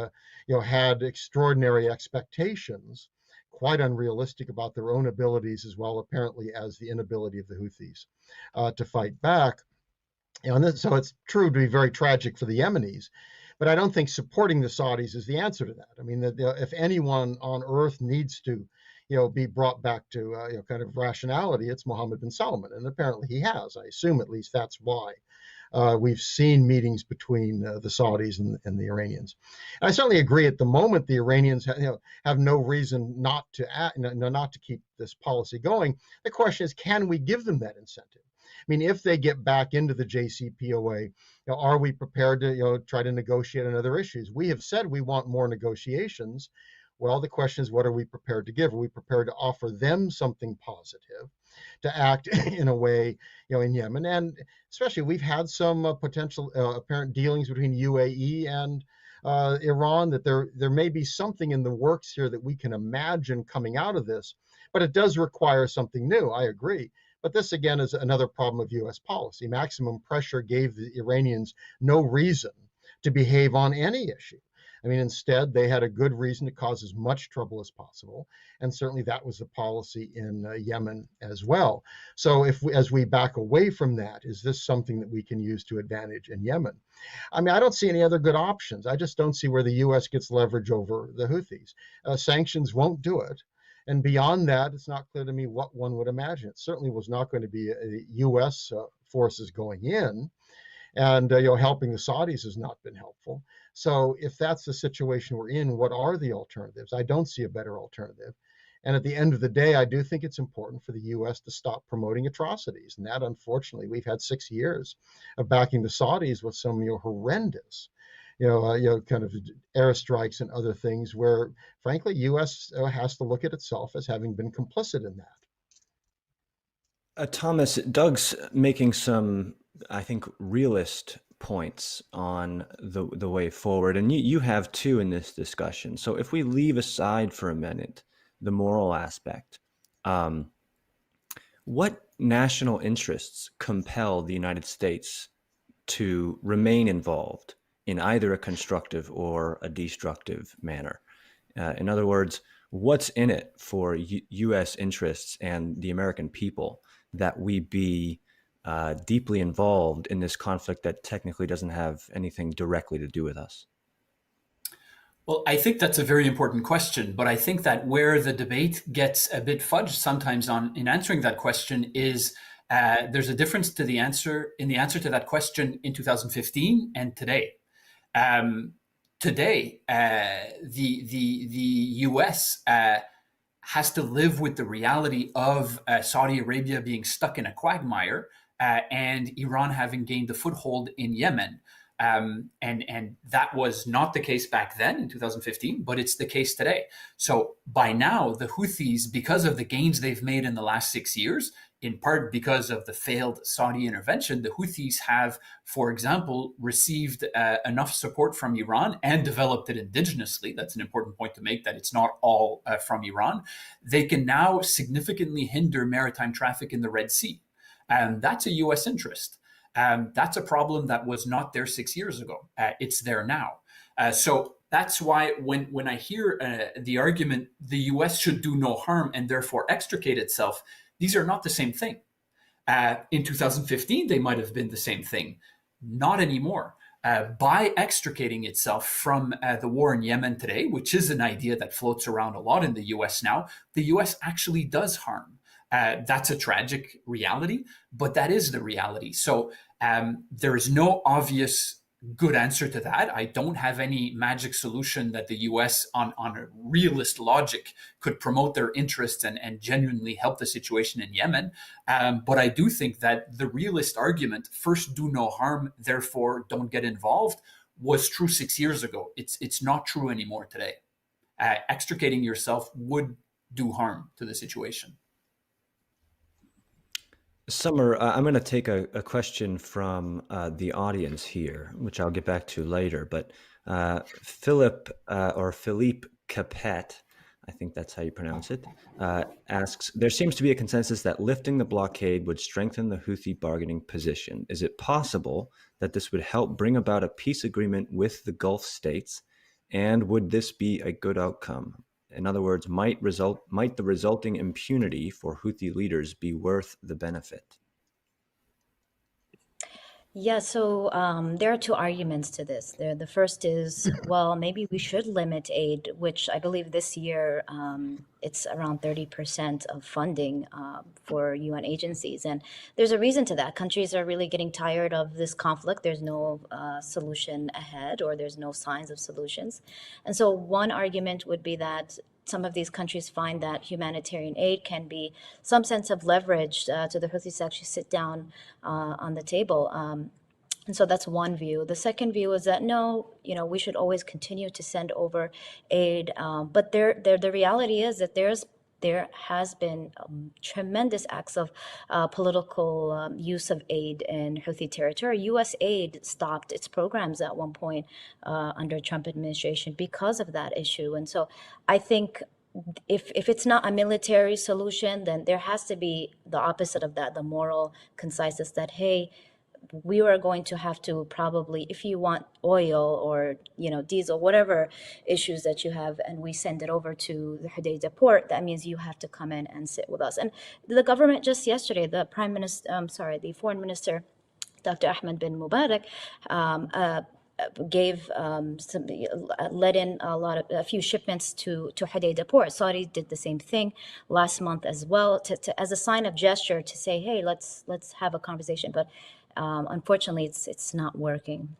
had extraordinary expectations, quite unrealistic about their own abilities as well, apparently, as the inability of the Houthis to fight back. So it's true to be very tragic for the Yemenis. But I don't think supporting the Saudis is the answer to that. I mean, if anyone on earth needs to, be brought back to, kind of rationality, it's Mohammed bin Salman, and apparently he has. I assume at least that's why we've seen meetings between the Saudis and the Iranians. And I certainly agree. At the moment, the Iranians have no reason not to not to keep this policy going. The question is, can we give them that incentive? I mean, if they get back into the JCPOA, are we prepared to try to negotiate on other issues? We have said we want more negotiations. Well, the question is, what are we prepared to give? Are we prepared to offer them something positive, to act in a way, in Yemen? And especially, we've had some potential apparent dealings between UAE and Iran, that there may be something in the works here that we can imagine coming out of this, but it does require something new. I agree. But this, again, is another problem of U.S. policy. Maximum pressure gave the Iranians no reason to behave on any issue. I mean, instead, they had a good reason to cause as much trouble as possible. And certainly that was the policy in Yemen as well. So as we back away from that, is this something that we can use to advantage in Yemen? I mean, I don't see any other good options. I just don't see where the U.S. gets leverage over the Houthis. Sanctions won't do it. And beyond that, it's not clear to me what one would imagine. It certainly was not going to be U.S. Forces going in, and helping the Saudis has not been helpful. So if that's the situation we're in, what are the alternatives? I don't see a better alternative. And at the end of the day, I do think it's important for the U.S. to stop promoting atrocities. And that, unfortunately, we've had 6 years of backing the Saudis with some horrendous kind of airstrikes and other things where, frankly, U.S. has to look at itself as having been complicit in that. Thomas, Doug's making some, I think, realist points on the way forward, and you have too in this discussion. So if we leave aside for a minute the moral aspect, what national interests compel the United States to remain involved in either a constructive or a destructive manner? In other words, what's in it for U.S. interests and the American people that we be deeply involved in this conflict that technically doesn't have anything directly to do with us? Well, I think that's a very important question, but I think that where the debate gets a bit fudged sometimes in answering that question is there's a difference to the answer to that question in 2015 and today. Today, the U.S. has to live with the reality of Saudi Arabia being stuck in a quagmire and Iran having gained a foothold in Yemen. And that was not the case back then in 2015, but it's the case today. So by now, the Houthis, because of the gains they've made in the last 6 years, in part because of the failed Saudi intervention, the Houthis have, for example, received enough support from Iran and developed it indigenously. That's an important point to make, that it's not all from Iran. They can now significantly hinder maritime traffic in the Red Sea. And that's a U.S. interest. That's a problem that was not there 6 years ago. It's there now. So That's why when I hear the argument the US should do no harm and therefore extricate itself, these are not the same thing. In 2015, they might have been the same thing. Not anymore. By extricating itself from the war in Yemen today, which is an idea that floats around a lot in the US now, the US actually does harm. That's a tragic reality, but that is the reality. So there is no obvious good answer to that. I don't have any magic solution that the US, on a realist logic, could promote their interests and genuinely help the situation in Yemen. But I do think that the realist argument, first do no harm, therefore don't get involved, was true 6 years ago. It's not true anymore today. Extricating yourself would do harm to the situation. Summer, I'm going to take a question from the audience here, which I'll get back to later. But Philippe Capet, I think that's how you pronounce it, asks, there seems to be a consensus that lifting the blockade would strengthen the Houthi bargaining position. Is it possible that this would help bring about a peace agreement with the Gulf states? And would this be a good outcome? In other words, might the resulting impunity for Houthi leaders be worth the benefit? Yeah, so there are two arguments to this. The first is, well, maybe we should limit aid, which I believe this year it's around 30% of funding for UN agencies. And there's a reason to that. Countries are really getting tired of this conflict. There's no solution ahead, or there's no signs of solutions. And so one argument would be that some of these countries find that humanitarian aid can be some sense of leverage to the Houthis to actually sit down on the table. And so that's one view. The second view is that no, we should always continue to send over aid. But the reality is that there has been tremendous acts of political use of aid in Houthi territory. U.S. aid stopped its programs at one point under Trump administration because of that issue. And so I think if it's not a military solution, then there has to be the opposite of that, the moral conciseness that, hey, we are going to have to probably, if you want oil or diesel, whatever issues that you have, and we send it over to the Hodeidah port, that means you have to come in and sit with us. And the government just yesterday, the foreign minister, Dr. Ahmed bin Mubarak, gave let in a few shipments to Hodeidah port. Saudi did the same thing last month as well, as a sign of gesture to say, hey, let's have a conversation. But unfortunately, it's not working.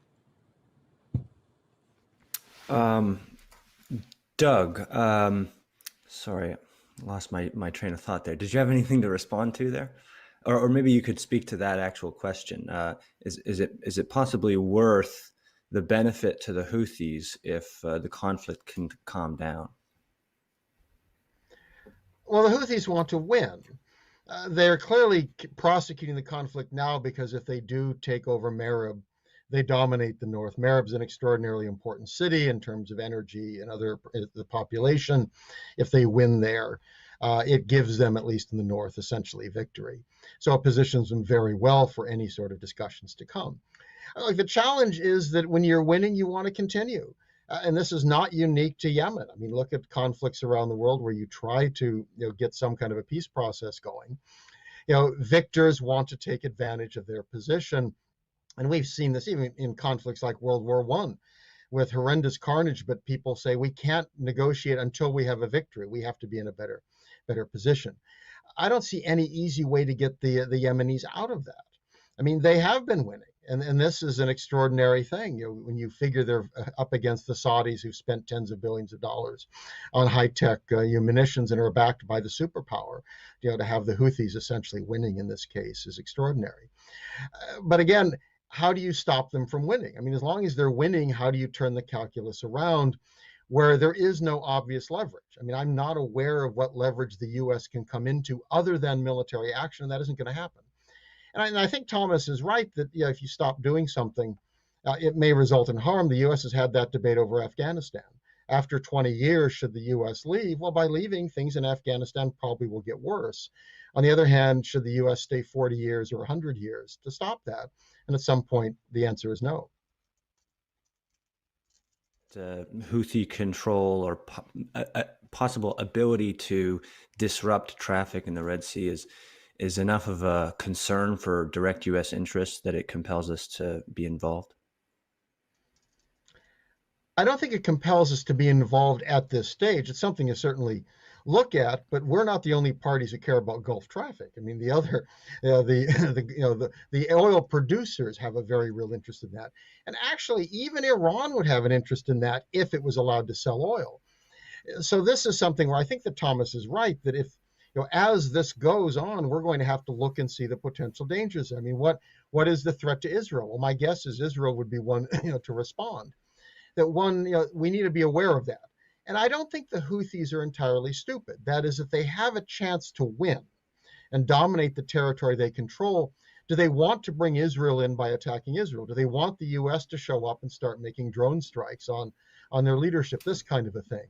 Doug, sorry, lost my train of thought there. Did you have anything to respond to there? Or maybe you could speak to that actual question. Is it possibly worth the benefit to the Houthis if the conflict can calm down? Well, the Houthis want to win. They're clearly prosecuting the conflict now because if they do take over Marib, they dominate the north. Marib's an extraordinarily important city in terms of energy and the population. If they win there, it gives them, at least in the north, essentially victory. So it positions them very well for any sort of discussions to come. The challenge is that when you're winning, you want to continue. And this is not unique to Yemen. I mean, look at conflicts around the world where you try to get some kind of a peace process going. Victors want to take advantage of their position. And we've seen this even in conflicts like World War I with horrendous carnage, but people say we can't negotiate until we have a victory. We have to be in a better position. I don't see any easy way to get the Yemenis out of that. I mean, they have been winning. And this is an extraordinary thing. When you figure they're up against the Saudis who've spent tens of billions of dollars on high-tech munitions and are backed by the superpower, to have the Houthis essentially winning in this case is extraordinary. But again, how do you stop them from winning? I mean, as long as they're winning, how do you turn the calculus around where there is no obvious leverage? I mean, I'm not aware of what leverage the U.S. can come into other than military action, and that isn't going to happen. And I think Thomas is right that if you stop doing something, it may result in harm. The U.S. has had that debate over Afghanistan. After 20 years, should the U.S. leave? Well, by leaving, things in Afghanistan probably will get worse. On the other hand, should the U.S. stay 40 years or 100 years to stop that? And at some point, the answer is no. Houthi control or a possible ability to disrupt traffic in the Red Sea is enough of a concern for direct U.S. interests that it compels us to be involved? I don't think it compels us to be involved at this stage. It's something to certainly look at, but we're not the only parties that care about Gulf traffic. I mean, the other, the oil producers have a very real interest in that, and actually, even Iran would have an interest in that if it was allowed to sell oil. So this is something where I think that Thomas is right that if as this goes on, we're going to have to look and see the potential dangers. I mean, what is the threat to Israel? Well, my guess is Israel would be one to respond. That one, we need to be aware of that. And I don't think the Houthis are entirely stupid. That is, if they have a chance to win and dominate the territory they control, do they want to bring Israel in by attacking Israel? Do they want the U.S. to show up and start making drone strikes on their leadership, this kind of a thing?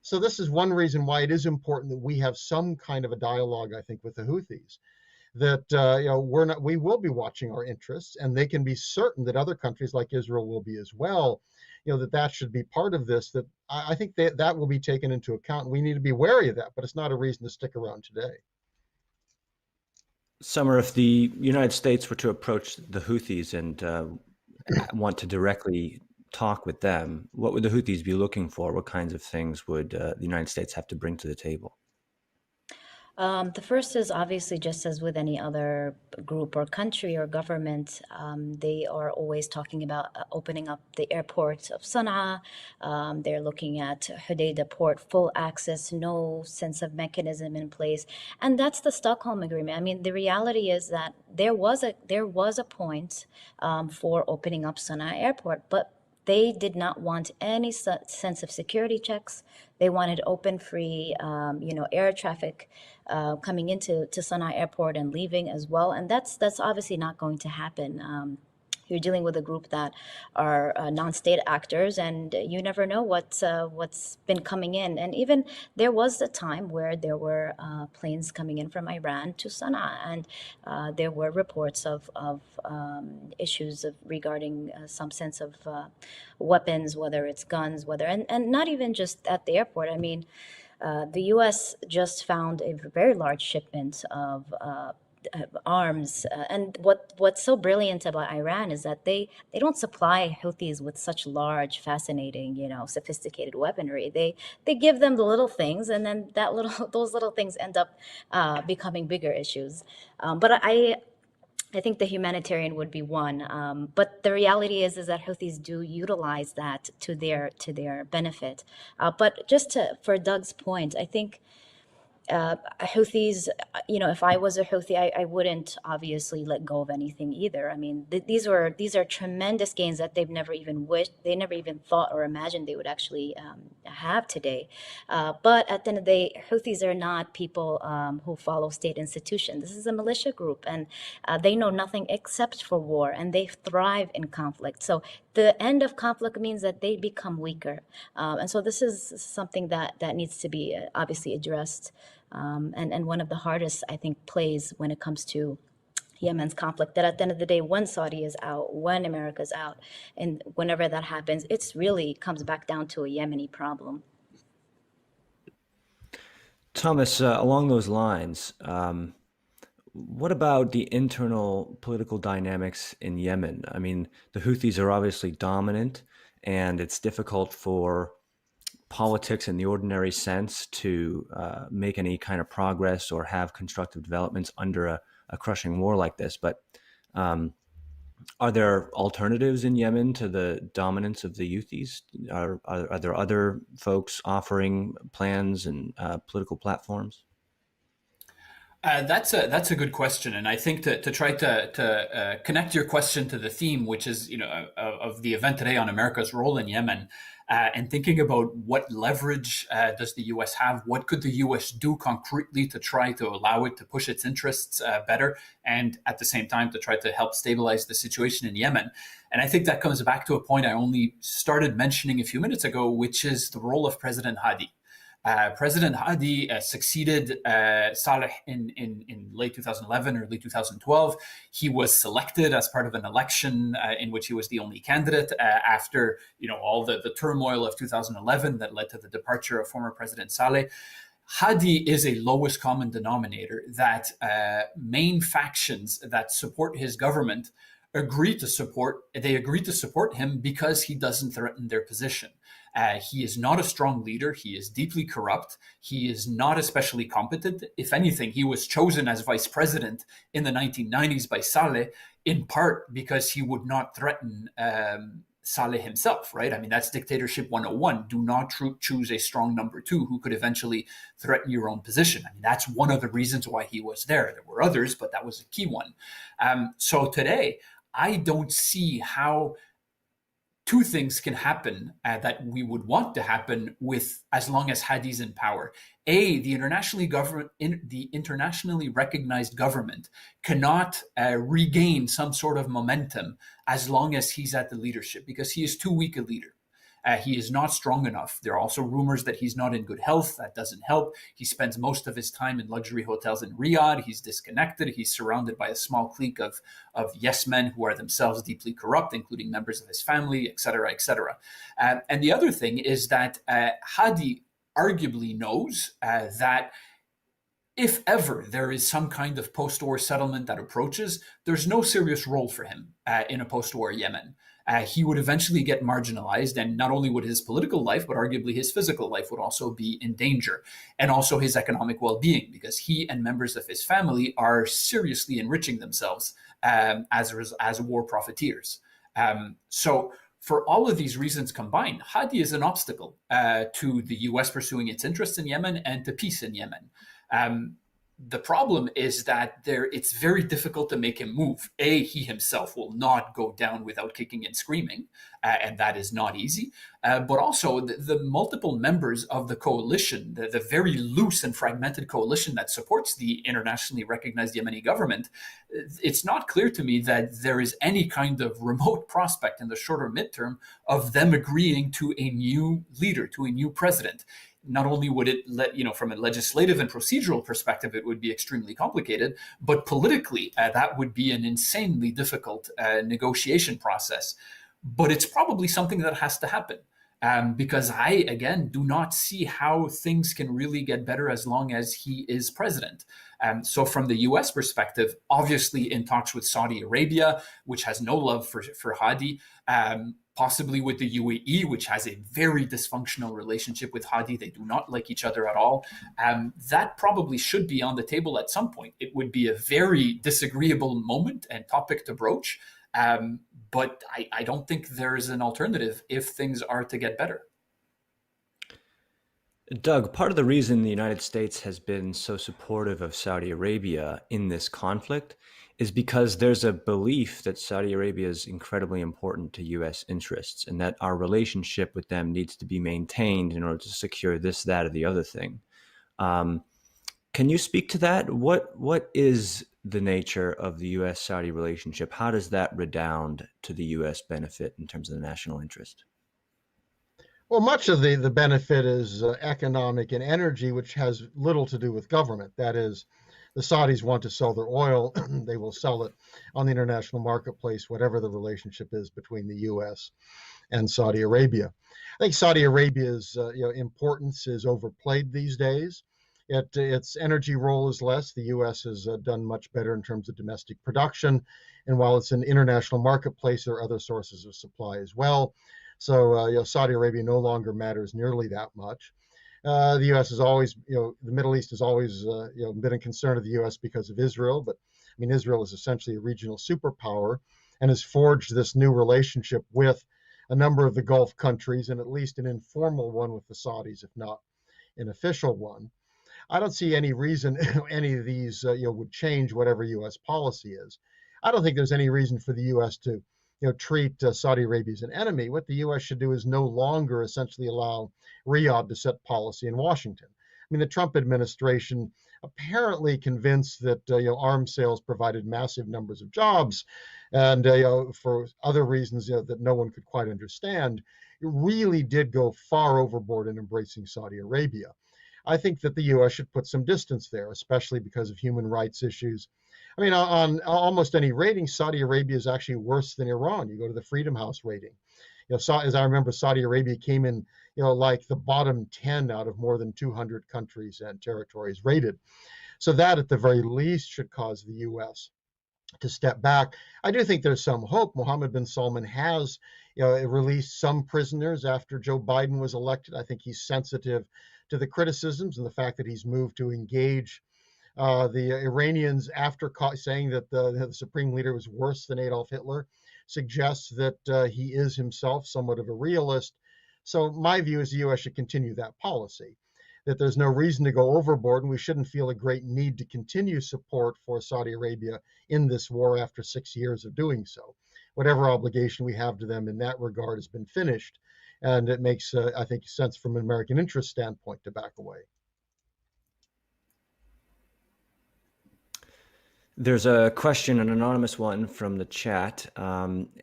So this is one reason why it is important that we have some kind of a dialogue, I think, with the Houthis. That we will be watching our interests, and they can be certain that other countries like Israel will be as well. That should be part of this. That I think that will be taken into account. We need to be wary of that, but it's not a reason to stick around today. Summer, if the United States were to approach the Houthis and want to directly talk with them, what would the Houthis be looking for? What kinds of things would the United States have to bring to the table? The first is obviously just as with any other group or country or government, they are always talking about opening up the airport of Sana'a. They're looking at Hodeidah port, full access, no sense of mechanism in place. And that's the Stockholm Agreement. I mean, the reality is that there was a point for opening up Sana'a airport, but they did not want any sense of security checks. They wanted open, free, air traffic coming into Sana'a airport and leaving as well. And that's obviously not going to happen. You're dealing with a group that are non-state actors, and you never know what's been coming in. And even there was a time where there were planes coming in from Iran to Sana'a, and there were reports of issues regarding some sense of weapons, whether it's guns, and not even just at the airport. I mean, the U.S. just found a very large shipment of arms. And what's so brilliant about Iran is that they don't supply Houthis with such large, fascinating, sophisticated weaponry. They give them the little things, and then those little things end up becoming bigger issues. But I think the humanitarian would be one. But the reality is that Houthis do utilize that to their benefit. But just for Doug's point, I think Houthis, if I was a Houthi, I wouldn't obviously let go of anything either. I mean, these are tremendous gains that they never even thought or imagined they would actually have today. But at the end of the day, Houthis are not people who follow state institutions. This is a militia group, and they know nothing except for war, and they thrive in conflict. So the end of conflict means that they become weaker. And so this is something that needs to be obviously addressed. And one of the hardest, I think, plays when it comes to Yemen's conflict, that at the end of the day, when Saudi is out, when America's out, and whenever that happens, it's really comes back down to a Yemeni problem. Thomas, along those lines, what about the internal political dynamics in Yemen? I mean, the Houthis are obviously dominant, and it's difficult for politics in the ordinary sense to make any kind of progress or have constructive developments under a crushing war like this. But are there alternatives in Yemen to the dominance of the Houthis? Are there other folks offering plans and political platforms? That's a good question, and I think to try to connect your question to the theme, which is of the event today on America's role in Yemen, and thinking about what leverage does the U.S. have, what could the U.S. do concretely to try to allow it to push its interests better, and at the same time to try to help stabilize the situation in Yemen. And I think that comes back to a point I only started mentioning a few minutes ago, which is the role of President Hadi. President Hadi succeeded Saleh in late 2011, early 2012. He was selected as part of an election in which he was the only candidate after all the turmoil of 2011 that led to the departure of former President Saleh. Hadi is a lowest common denominator that main factions that support his government agree to support him because he doesn't threaten their position. He is not a strong leader. He is deeply corrupt. He is not especially competent. If anything, he was chosen as vice president in the 1990s by Saleh, in part because he would not threaten Saleh himself, right? I mean, that's dictatorship 101. Do not choose a strong number two who could eventually threaten your own position. I mean, that's one of the reasons why he was there. There were others, but that was a key one. So today, I don't see how two things can happen that we would want to happen with as long as Hadi's in power. The internationally recognized government cannot regain some sort of momentum as long as he's at the leadership, because he is too weak a leader. He is not strong enough. There are also rumors that he's not in good health. That doesn't help. He spends most of his time in luxury hotels in Riyadh. He's disconnected. He's surrounded by a small clique of yes men who are themselves deeply corrupt, including members of his family, et cetera, et cetera. And the other thing is that Hadi arguably knows that if ever there is some kind of post-war settlement that approaches, there's no serious role for him in a post-war Yemen. He would eventually get marginalized, and not only would his political life, but arguably his physical life would also be in danger, and also his economic well-being, because he and members of his family are seriously enriching themselves as war profiteers. So for all of these reasons combined, Hadi is an obstacle to the U.S. pursuing its interests in Yemen and to peace in Yemen. The problem is that it's very difficult to make him move. He himself will not go down without kicking and screaming, and that is not easy. But also the multiple members of the coalition, the very loose and fragmented coalition that supports the internationally recognized Yemeni government, it's not clear to me that there is any kind of remote prospect in the shorter midterm of them agreeing to a new leader, to a new president. Not only would it from a legislative and procedural perspective, it would be extremely complicated, but politically, that would be an insanely difficult negotiation process. But it's probably something that has to happen. Because I, again, do not see how things can really get better as long as he is president. So from the U.S. perspective, obviously in talks with Saudi Arabia, which has no love for Hadi, possibly with the UAE, which has a very dysfunctional relationship with Hadi. They do not like each other at all. That probably should be on the table at some point. It would be a very disagreeable moment and topic to broach. But I don't think there's an alternative if things are to get better. Doug, part of the reason the United States has been so supportive of Saudi Arabia in this conflict is because there's a belief that Saudi Arabia is incredibly important to U.S. interests and that our relationship with them needs to be maintained in order to secure this, that, or the other thing. Can you speak to that? What is the nature of the U.S.-Saudi relationship? How does that redound to the U.S. benefit in terms of the national interest? Well, much of the benefit is economic and energy, which has little to do with government. That is, the Saudis want to sell their oil. They will sell it on the international marketplace, whatever the relationship is between the U.S. and Saudi Arabia. I think Saudi Arabia's importance is overplayed these days. Its energy role is less. The U.S. has done much better in terms of domestic production. And while it's an international marketplace, there are other sources of supply as well. So Saudi Arabia no longer matters nearly that much. The U.S. is always, the Middle East has always, been a concern of the U.S. because of Israel. But I mean, Israel is essentially a regional superpower and has forged this new relationship with a number of the Gulf countries, and at least an informal one with the Saudis, if not an official one. I don't see any reason any of these would change whatever U.S. policy is. I don't think there's any reason for the U.S. to treat Saudi Arabia as an enemy. What the U.S. should do is no longer essentially allow Riyadh to set policy in Washington. I mean, the Trump administration apparently convinced that arms sales provided massive numbers of jobs, and for other reasons that no one could quite understand, it really did go far overboard in embracing Saudi Arabia. I think that the U.S. should put some distance there, especially because of human rights issues. I mean, on almost any rating, Saudi Arabia is actually worse than Iran. You go to the Freedom House rating. As I remember, Saudi Arabia came in, like the bottom 10 out of more than 200 countries and territories rated. So that, at the very least, should cause the U.S. to step back. I do think there's some hope. Mohammed bin Salman has, released some prisoners after Joe Biden was elected. I think he's sensitive to the criticisms and the fact that he's moved to engage the Iranians after saying that the supreme leader was worse than Adolf Hitler, suggests that he is himself somewhat of a realist. So my view is the U.S. should continue that policy, that there's no reason to go overboard, and we shouldn't feel a great need to continue support for Saudi Arabia in this war after 6 years of doing so. Whatever obligation we have to them in that regard has been finished, and it makes, I think, sense from an American interest standpoint to back away. There's a question, an anonymous one from the chat.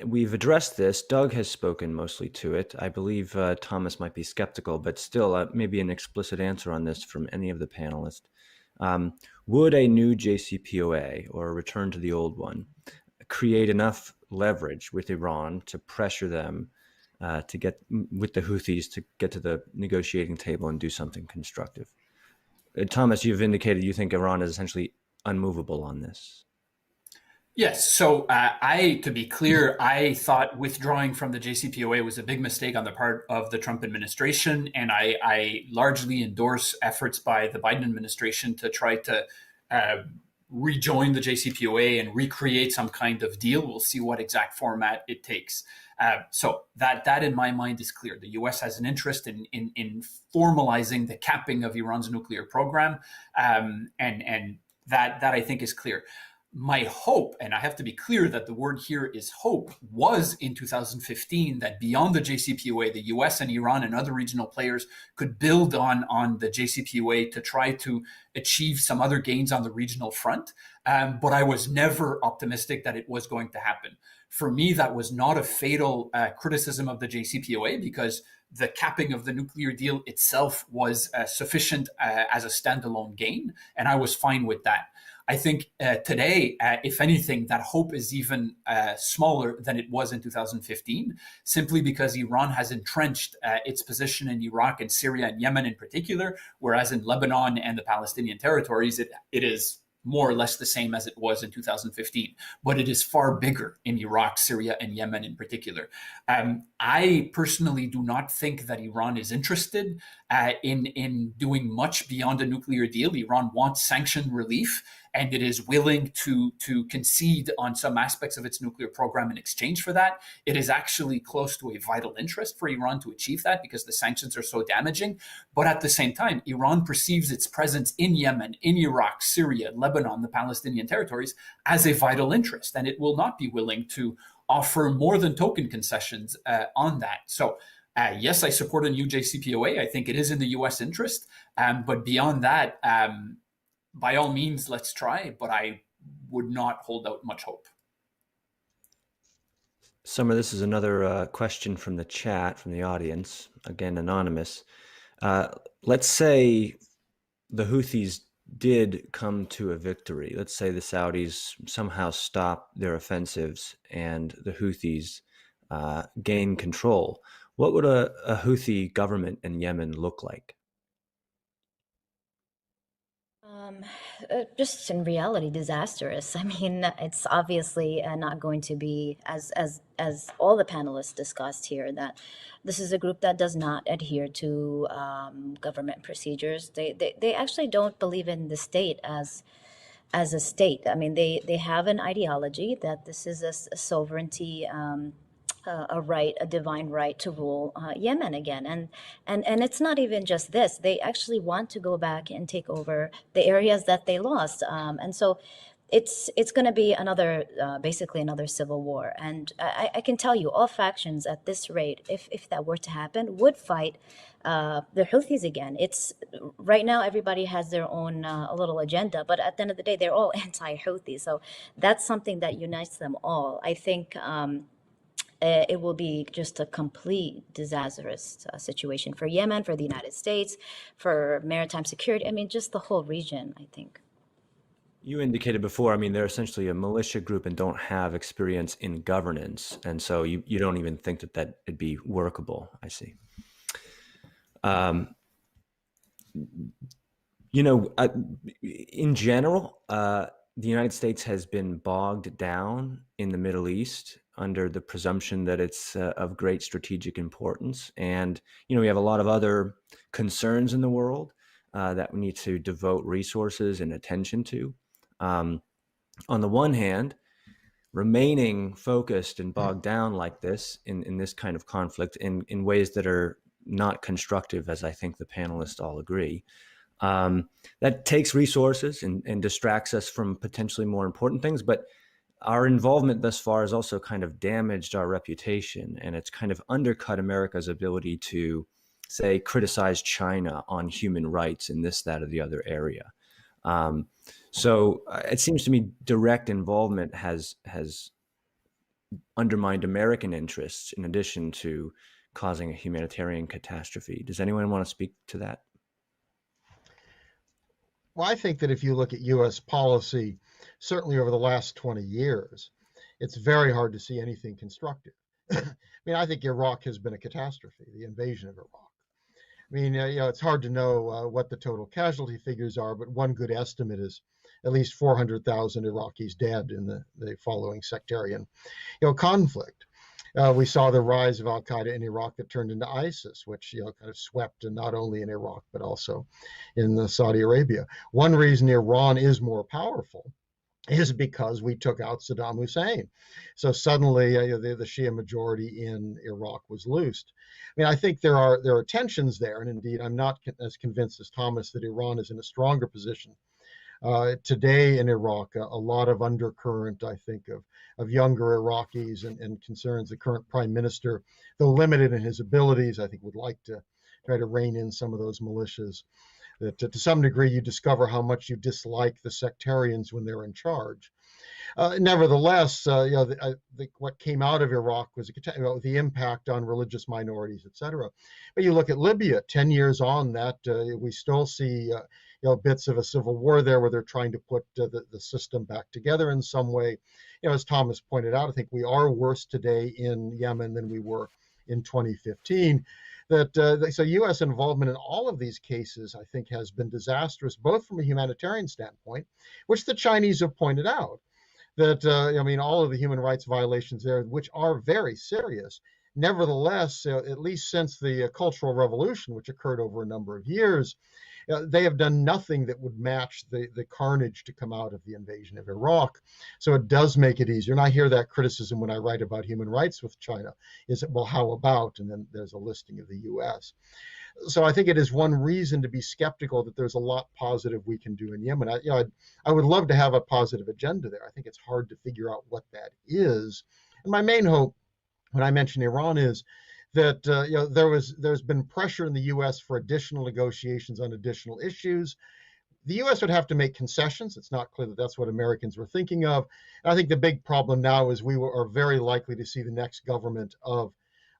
We've addressed this. Doug has spoken mostly to it. I believe Thomas might be skeptical, but still maybe an explicit answer on this from any of the panelists. Would a new JCPOA or a return to the old one create enough leverage with Iran to pressure them to get with the Houthis to get to the negotiating table and do something constructive? Thomas, you've indicated you think Iran is essentially unmovable on this. Yes. So to be clear, I thought withdrawing from the JCPOA was a big mistake on the part of the Trump administration. And I largely endorse efforts by the Biden administration to try to rejoin the JCPOA and recreate some kind of deal. We'll see what exact format it takes. So that in my mind is clear. The U.S. has an interest in formalizing the capping of Iran's nuclear program. And that I think is clear. My hope, and I have to be clear that the word here is hope, was in 2015 that beyond the JCPOA, the US and Iran and other regional players could build on the JCPOA to try to achieve some other gains on the regional front. But I was never optimistic that it was going to happen. For me, that was not a fatal criticism of the JCPOA, because the capping of the nuclear deal itself was sufficient as a standalone gain, and I was fine with that. I think today, if anything, that hope is even smaller than it was in 2015, simply because Iran has entrenched its position in Iraq and Syria and Yemen in particular, whereas in Lebanon and the Palestinian territories, it is more or less the same as it was in 2015, but it is far bigger in Iraq, Syria, and Yemen in particular. I personally do not think that Iran is interested in doing much beyond a nuclear deal. Iran wants sanction relief, and it is willing to concede on some aspects of its nuclear program in exchange for that. It is actually close to a vital interest for Iran to achieve that, because the sanctions are so damaging. But at the same time, Iran perceives its presence in Yemen, in Iraq, Syria, Lebanon, the Palestinian territories as a vital interest, and it will not be willing to offer more than token concessions on that. So yes, I support a new JCPOA. I think it is in the U.S. interest. But beyond that, by all means, let's try, but I would not hold out much hope. Summer, this is another question from the chat, from the audience, again, anonymous. Let's say the Houthis did come to a victory. Let's say the Saudis somehow stop their offensives and the Houthis gain control. What would a Houthi government in Yemen look like? Just in reality, disastrous. I mean, it's obviously not going to be, as all the panelists discussed here, that this is a group that does not adhere to government procedures. They actually don't believe in the state as a state. I mean, they have an ideology that this is a sovereignty, a right, a divine right to rule Yemen again. And it's not even just this. They actually want to go back and take over the areas that they lost. And so it's going to be another, basically another civil war. And I can tell you, all factions at this rate, if that were to happen, would fight the Houthis again. It's right now everybody has their own a little agenda, but at the end of the day, they're all anti-Houthi. So that's something that unites them all. I think it will be just a complete disastrous situation for Yemen, for the United States, for maritime security. I mean, just the whole region, I think. You indicated before, I mean, they're essentially a militia group and don't have experience in governance. And so you don't even think that it'd be workable. I see. In general, the United States has been bogged down in the Middle East under the presumption that it's of great strategic importance. And, we have a lot of other concerns in the world that we need to devote resources and attention to. On the one hand, remaining focused and bogged down like this in this kind of conflict in ways that are not constructive, as I think the panelists all agree, that takes resources and distracts us from potentially more important things. But our involvement thus far has also kind of damaged our reputation, and it's kind of undercut America's ability to, say, criticize China on human rights in this, that, or the other area. So it seems to me direct involvement has undermined American interests in addition to causing a humanitarian catastrophe. Does anyone want to speak to that? Well, I think that if you look at U.S. policy, certainly over the last 20 years, it's very hard to see anything constructive. I mean, I think Iraq has been a catastrophe, the invasion of Iraq. I mean, it's hard to know what the total casualty figures are, but one good estimate is at least 400,000 Iraqis dead in the following sectarian, conflict. We saw the rise of al-Qaeda in Iraq that turned into ISIS, which kind of swept not only in Iraq but also in Saudi Arabia. One reason Iran is more powerful is because we took out Saddam Hussein. So suddenly the Shia majority in Iraq was loosed. I mean, I think there are tensions there, and indeed I'm not as convinced as Thomas that Iran is in a stronger position today in Iraq. A lot of undercurrent, I think, of younger Iraqis and concerns. The current prime minister, though limited in his abilities, I think would like to try to rein in some of those militias. That to some degree you discover how much you dislike the sectarians when they're in charge. Nevertheless, I think what came out of Iraq was the impact on religious minorities, etc. But you look at Libya, 10 years on that, we still see bits of a civil war there where they're trying to put the system back together in some way. As Thomas pointed out, I think we are worse today in Yemen than we were in 2015. So U.S. involvement in all of these cases, I think, has been disastrous, both from a humanitarian standpoint, which the Chinese have pointed out, that, all of the human rights violations there, which are very serious. Nevertheless, at least since the Cultural Revolution, which occurred over a number of years, they have done nothing that would match the carnage to come out of the invasion of Iraq. So it does make it easier. And I hear that criticism when I write about human rights with China, is that, well, how about? And then there's a listing of the US. So I think it is one reason to be skeptical that there's a lot positive we can do in Yemen. I would love to have a positive agenda there. I think it's hard to figure out what that is. And my main hope when I mention Iran is that there's been pressure in the U.S. for additional negotiations on additional issues. The U.S. would have to make concessions. It's not clear that that's what Americans were thinking of. And I think the big problem now is we are very likely to see the next government of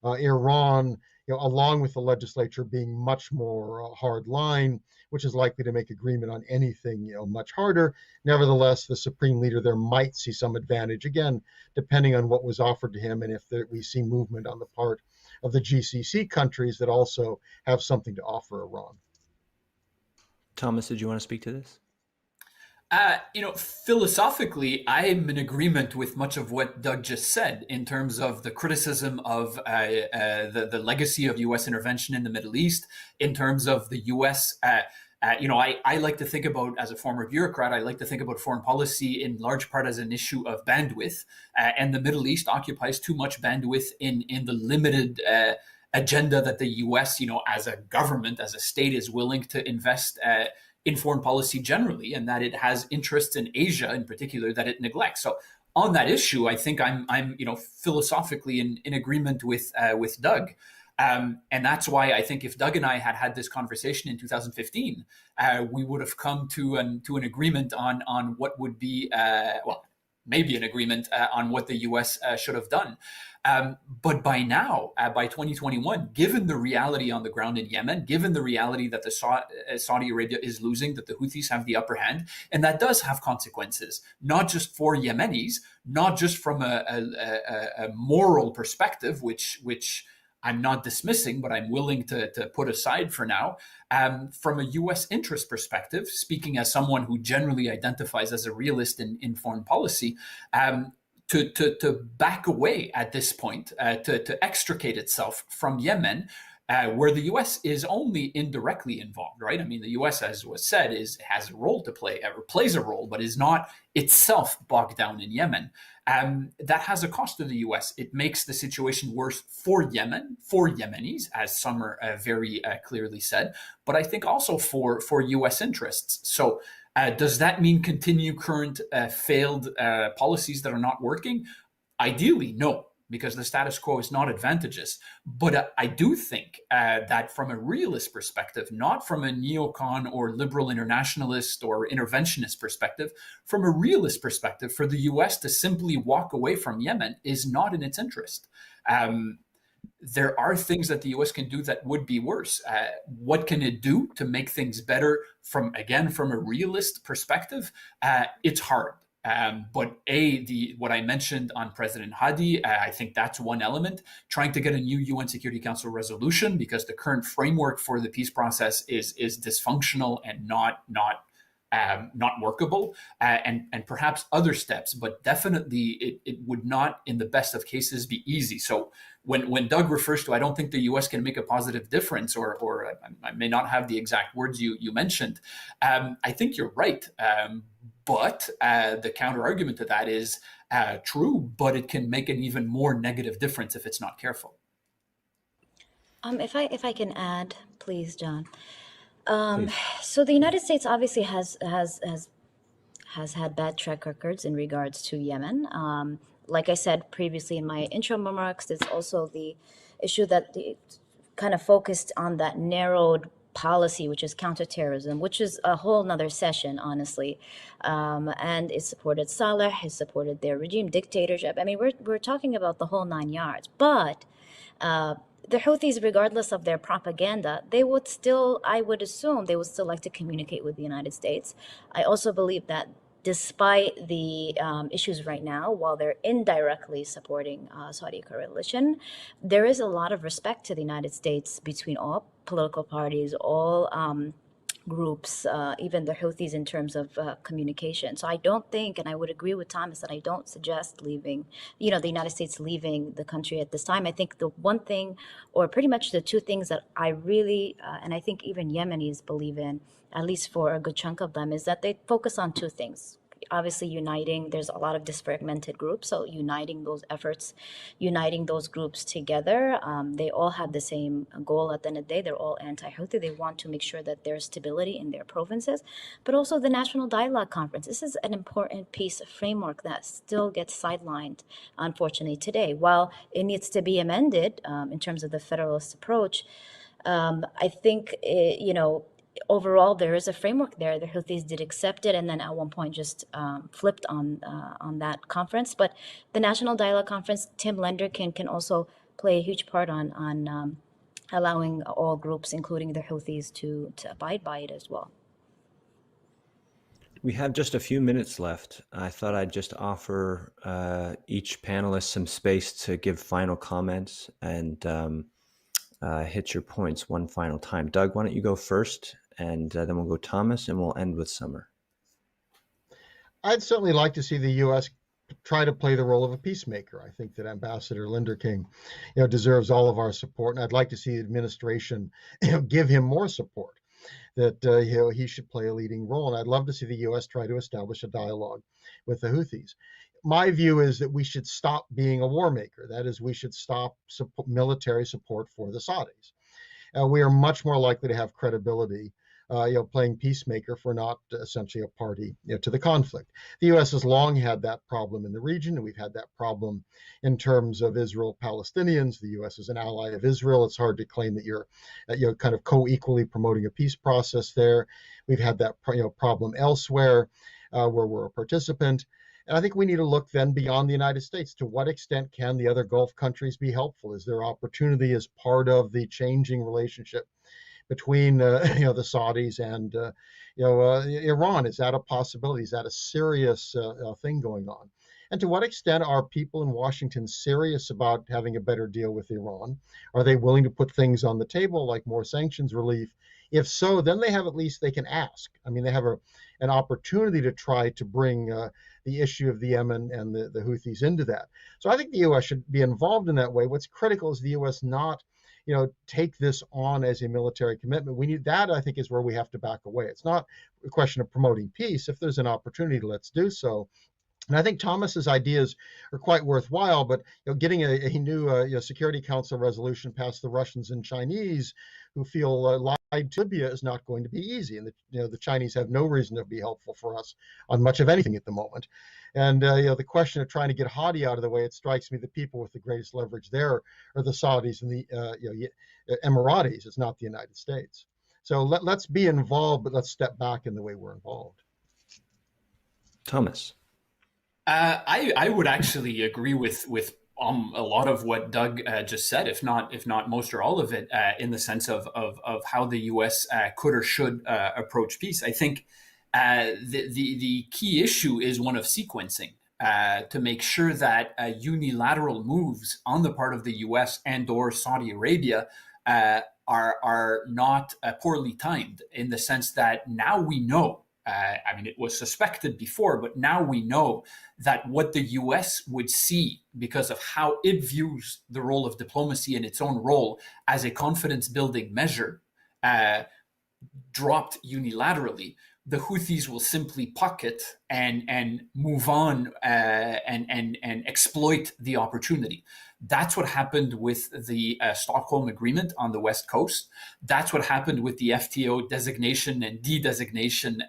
Iran, along with the legislature, being much more hard line, which is likely to make agreement on anything, much harder. Nevertheless, the supreme leader there might see some advantage, again, depending on what was offered to him and if we see movement on the part of the GCC countries that also have something to offer Iran. Thomas, did you want to speak to this? Philosophically, I'm in agreement with much of what Doug just said in terms of the criticism of the legacy of U.S. intervention in the Middle East, in terms of the U.S. I like to think about, as a former bureaucrat, I like to think about foreign policy in large part as an issue of bandwidth, and the Middle East occupies too much bandwidth in the limited agenda that the U.S., as a government, as a state, is willing to invest in foreign policy generally, and that it has interests in Asia in particular that it neglects. So on that issue, I think I'm philosophically in agreement with Doug. And that's why I think if Doug and I had this conversation in 2015, we would have come to an agreement on what would be, maybe an agreement on what the U.S. Should have done. But by now, by 2021, given the reality on the ground in Yemen, given the reality that Saudi Arabia is losing, that the Houthis have the upper hand, and that does have consequences, not just for Yemenis, not just from a moral perspective, which I'm not dismissing, but I'm willing to put aside for now. From a U.S. interest perspective, speaking as someone who generally identifies as a realist in foreign policy, to back away at this point, to extricate itself from Yemen, where the U.S. is only indirectly involved, right? I mean, the U.S., as was said, has a role to play, or plays a role, but is not itself bogged down in Yemen. That has a cost to the U.S. It makes the situation worse for Yemen, for Yemenis, as Summer very clearly said, but I think also for U.S. interests. So does that mean continue current failed policies that are not working? Ideally, no, because the status quo is not advantageous. But I do think that from a realist perspective, not from a neocon or liberal internationalist or interventionist perspective, from a realist perspective, for the U.S. to simply walk away from Yemen is not in its interest. There are things that the U.S. can do that would be worse. What can it do to make things better from a realist perspective? It's hard. But what I mentioned on President Hadi, I think that's one element. Trying to get a new UN Security Council resolution, because the current framework for the peace process is dysfunctional and not workable, and perhaps other steps, but definitely it would not, in the best of cases, be easy. So when Doug refers to, I don't think the U.S. can make a positive difference, or I may not have the exact words you mentioned, I think you're right. But the counter argument to that is true, but it can make an even more negative difference if it's not careful. If I can add, please, John. Please. So the United States obviously has had bad track records in regards to Yemen. Like I said previously in my intro remarks, there's also the issue that kind of focused on that narrowed policy, which is counterterrorism, which is a whole nother session, honestly. And it supported Saleh, it supported their regime, dictatorship. I mean, we're talking about the whole 9 yards. But the Houthis, regardless of their propaganda, they would still, I would assume, they would still like to communicate with the United States. I also believe that despite the issues right now, while they're indirectly supporting Saudi coalition, there is a lot of respect to the United States between all political parties, all groups, even the Houthis, in terms of communication. So I don't think, and I would agree with Thomas, that I don't suggest leaving, the United States leaving the country at this time. I think the one thing, or pretty much the two things that I really, and I think even Yemenis believe in, at least for a good chunk of them, is that they focus on two things. Obviously uniting, there's a lot of disfragmented groups, so uniting those efforts, uniting those groups together. They all have the same goal at the end of the day. They're all anti-Houthi. They want to make sure that there's stability in their provinces, but also the National Dialogue Conference. This is an important piece of framework that still gets sidelined, unfortunately, today. While it needs to be amended in terms of the federalist approach, I think, overall, there is a framework there. The Houthis did accept it, and then at one point just flipped on that conference. But the National Dialogue Conference, Tim Lenderking can also play a huge part on allowing all groups, including the Houthis, to abide by it as well. We have just a few minutes left. I thought I'd just offer each panelist some space to give final comments and hit your points one final time. Doug, why don't you go first? And then we'll go Thomas, and we'll end with Summer. I'd certainly like to see the U.S. try to play the role of a peacemaker. I think that Ambassador Lenderking, deserves all of our support, and I'd like to see the administration give him more support. That he should play a leading role, and I'd love to see the U.S. try to establish a dialogue with the Houthis. My view is that we should stop being a war maker. That is, we should stop military support for the Saudis. We are much more likely to have credibility playing peacemaker for not essentially a party to the conflict. The U.S. has long had that problem in the region, and we've had that problem in terms of Israel-Palestinians. The U.S. is an ally of Israel. It's hard to claim that you're kind of co-equally promoting a peace process there. We've had that problem elsewhere where we're a participant. And I think we need to look then beyond the United States. To what extent can the other Gulf countries be helpful? Is there opportunity as part of the changing relationship between the Saudis and Iran? Is that a possibility? Is that a serious thing going on? And to what extent are people in Washington serious about having a better deal with Iran? Are they willing to put things on the table like more sanctions relief? If so, then they can ask. I mean, they have an opportunity to try to bring the issue of the Yemen and the Houthis into that. So I think the U.S. should be involved in that way. What's critical is the U.S. not take this on as a military commitment. We need that, I think, is where we have to back away. It's not a question of promoting peace. If there's an opportunity, let's do so. And I think Thomas's ideas are quite worthwhile, but getting a new Security Council resolution past the Russians and Chinese who feel lied to Libya is not going to be easy. And the Chinese have no reason to be helpful for us on much of anything at the moment. And the question of trying to get Hadi out of the way, it strikes me the people with the greatest leverage there are the Saudis and the Emiratis. It's not the United States. So let's be involved, but let's step back in the way we're involved. Thomas. I would actually agree with a lot of what Doug just said, if not most or all of it, in the sense of how the U.S. Could or should approach peace. I think the key issue is one of sequencing to make sure that unilateral moves on the part of the U.S. and/or Saudi Arabia are not poorly timed, in the sense that now we know. I mean, it was suspected before, but now we know that what the U.S. would see, because of how it views the role of diplomacy and its own role as a confidence-building measure, dropped unilaterally. The Houthis will simply pocket and move on and exploit the opportunity. That's what happened with the Stockholm Agreement on the West Coast. That's what happened with the FTO designation and de-designation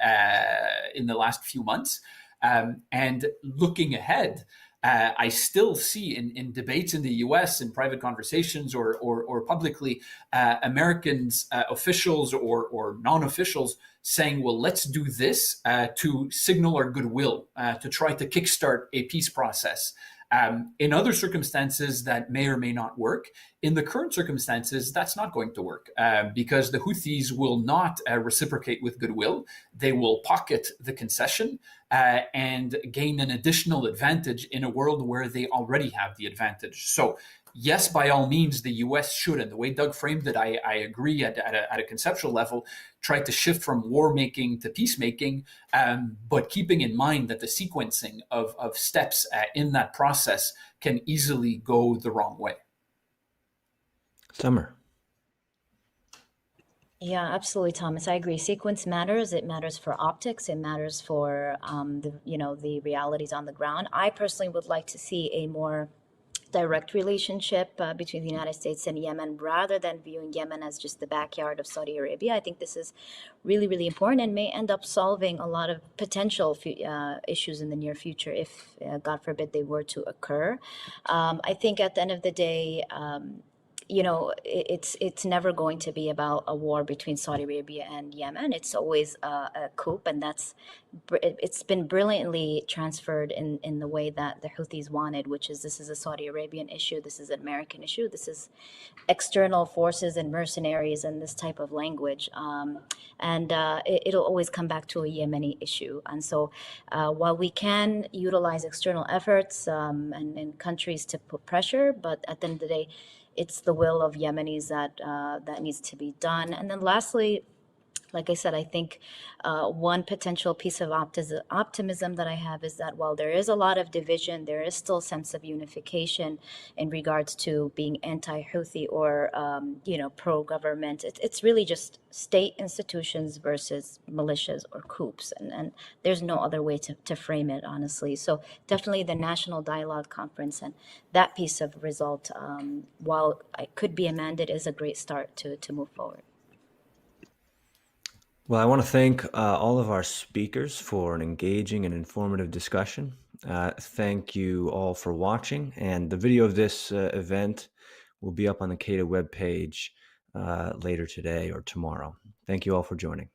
in the last few months. And looking ahead, I still see in debates in the U.S., in private conversations or publicly, Americans, officials or non-officials, saying, well, let's do this to signal our goodwill, to try to kickstart a peace process. In other circumstances, that may or may not work. In the current circumstances, that's not going to work because the Houthis will not reciprocate with goodwill. They will pocket the concession and gain an additional advantage in a world where they already have the advantage. So yes, by all means, the U.S. should, and the way Doug framed it, I agree at a conceptual level, try to shift from war making to peacemaking, but keeping in mind that the sequencing of steps in that process can easily go the wrong way. Summer. Yeah, absolutely, Thomas. I agree. Sequence matters. It matters for optics. It matters for the realities on the ground. I personally would like to see a more direct relationship between the United States and Yemen, rather than viewing Yemen as just the backyard of Saudi Arabia. I think this is really, really important and may end up solving a lot of potential issues in the near future if, God forbid, they were to occur. I think at the end of the day, it's never going to be about a war between Saudi Arabia and Yemen. It's always a coup, and it's been brilliantly transferred in the way that the Houthis wanted, which is this is a Saudi Arabian issue, this is an American issue, this is external forces and mercenaries and this type of language. It'll always come back to a Yemeni issue. And so while we can utilize external efforts and countries to put pressure, but at the end of the day, it's the will of Yemenis that needs to be done. And then lastly, like I said, I think one potential piece of optimism that I have is that while there is a lot of division, there is still a sense of unification in regards to being anti-Houthi or, pro-government. It's really just state institutions versus militias or coups. And there's no other way to frame it, honestly. So definitely the National Dialogue Conference and that piece of result, while it could be amended, is a great start to move forward. Well, I want to thank all of our speakers for an engaging and informative discussion. Thank you all for watching, and the video of this event will be up on the Cato webpage later today or tomorrow. Thank you all for joining.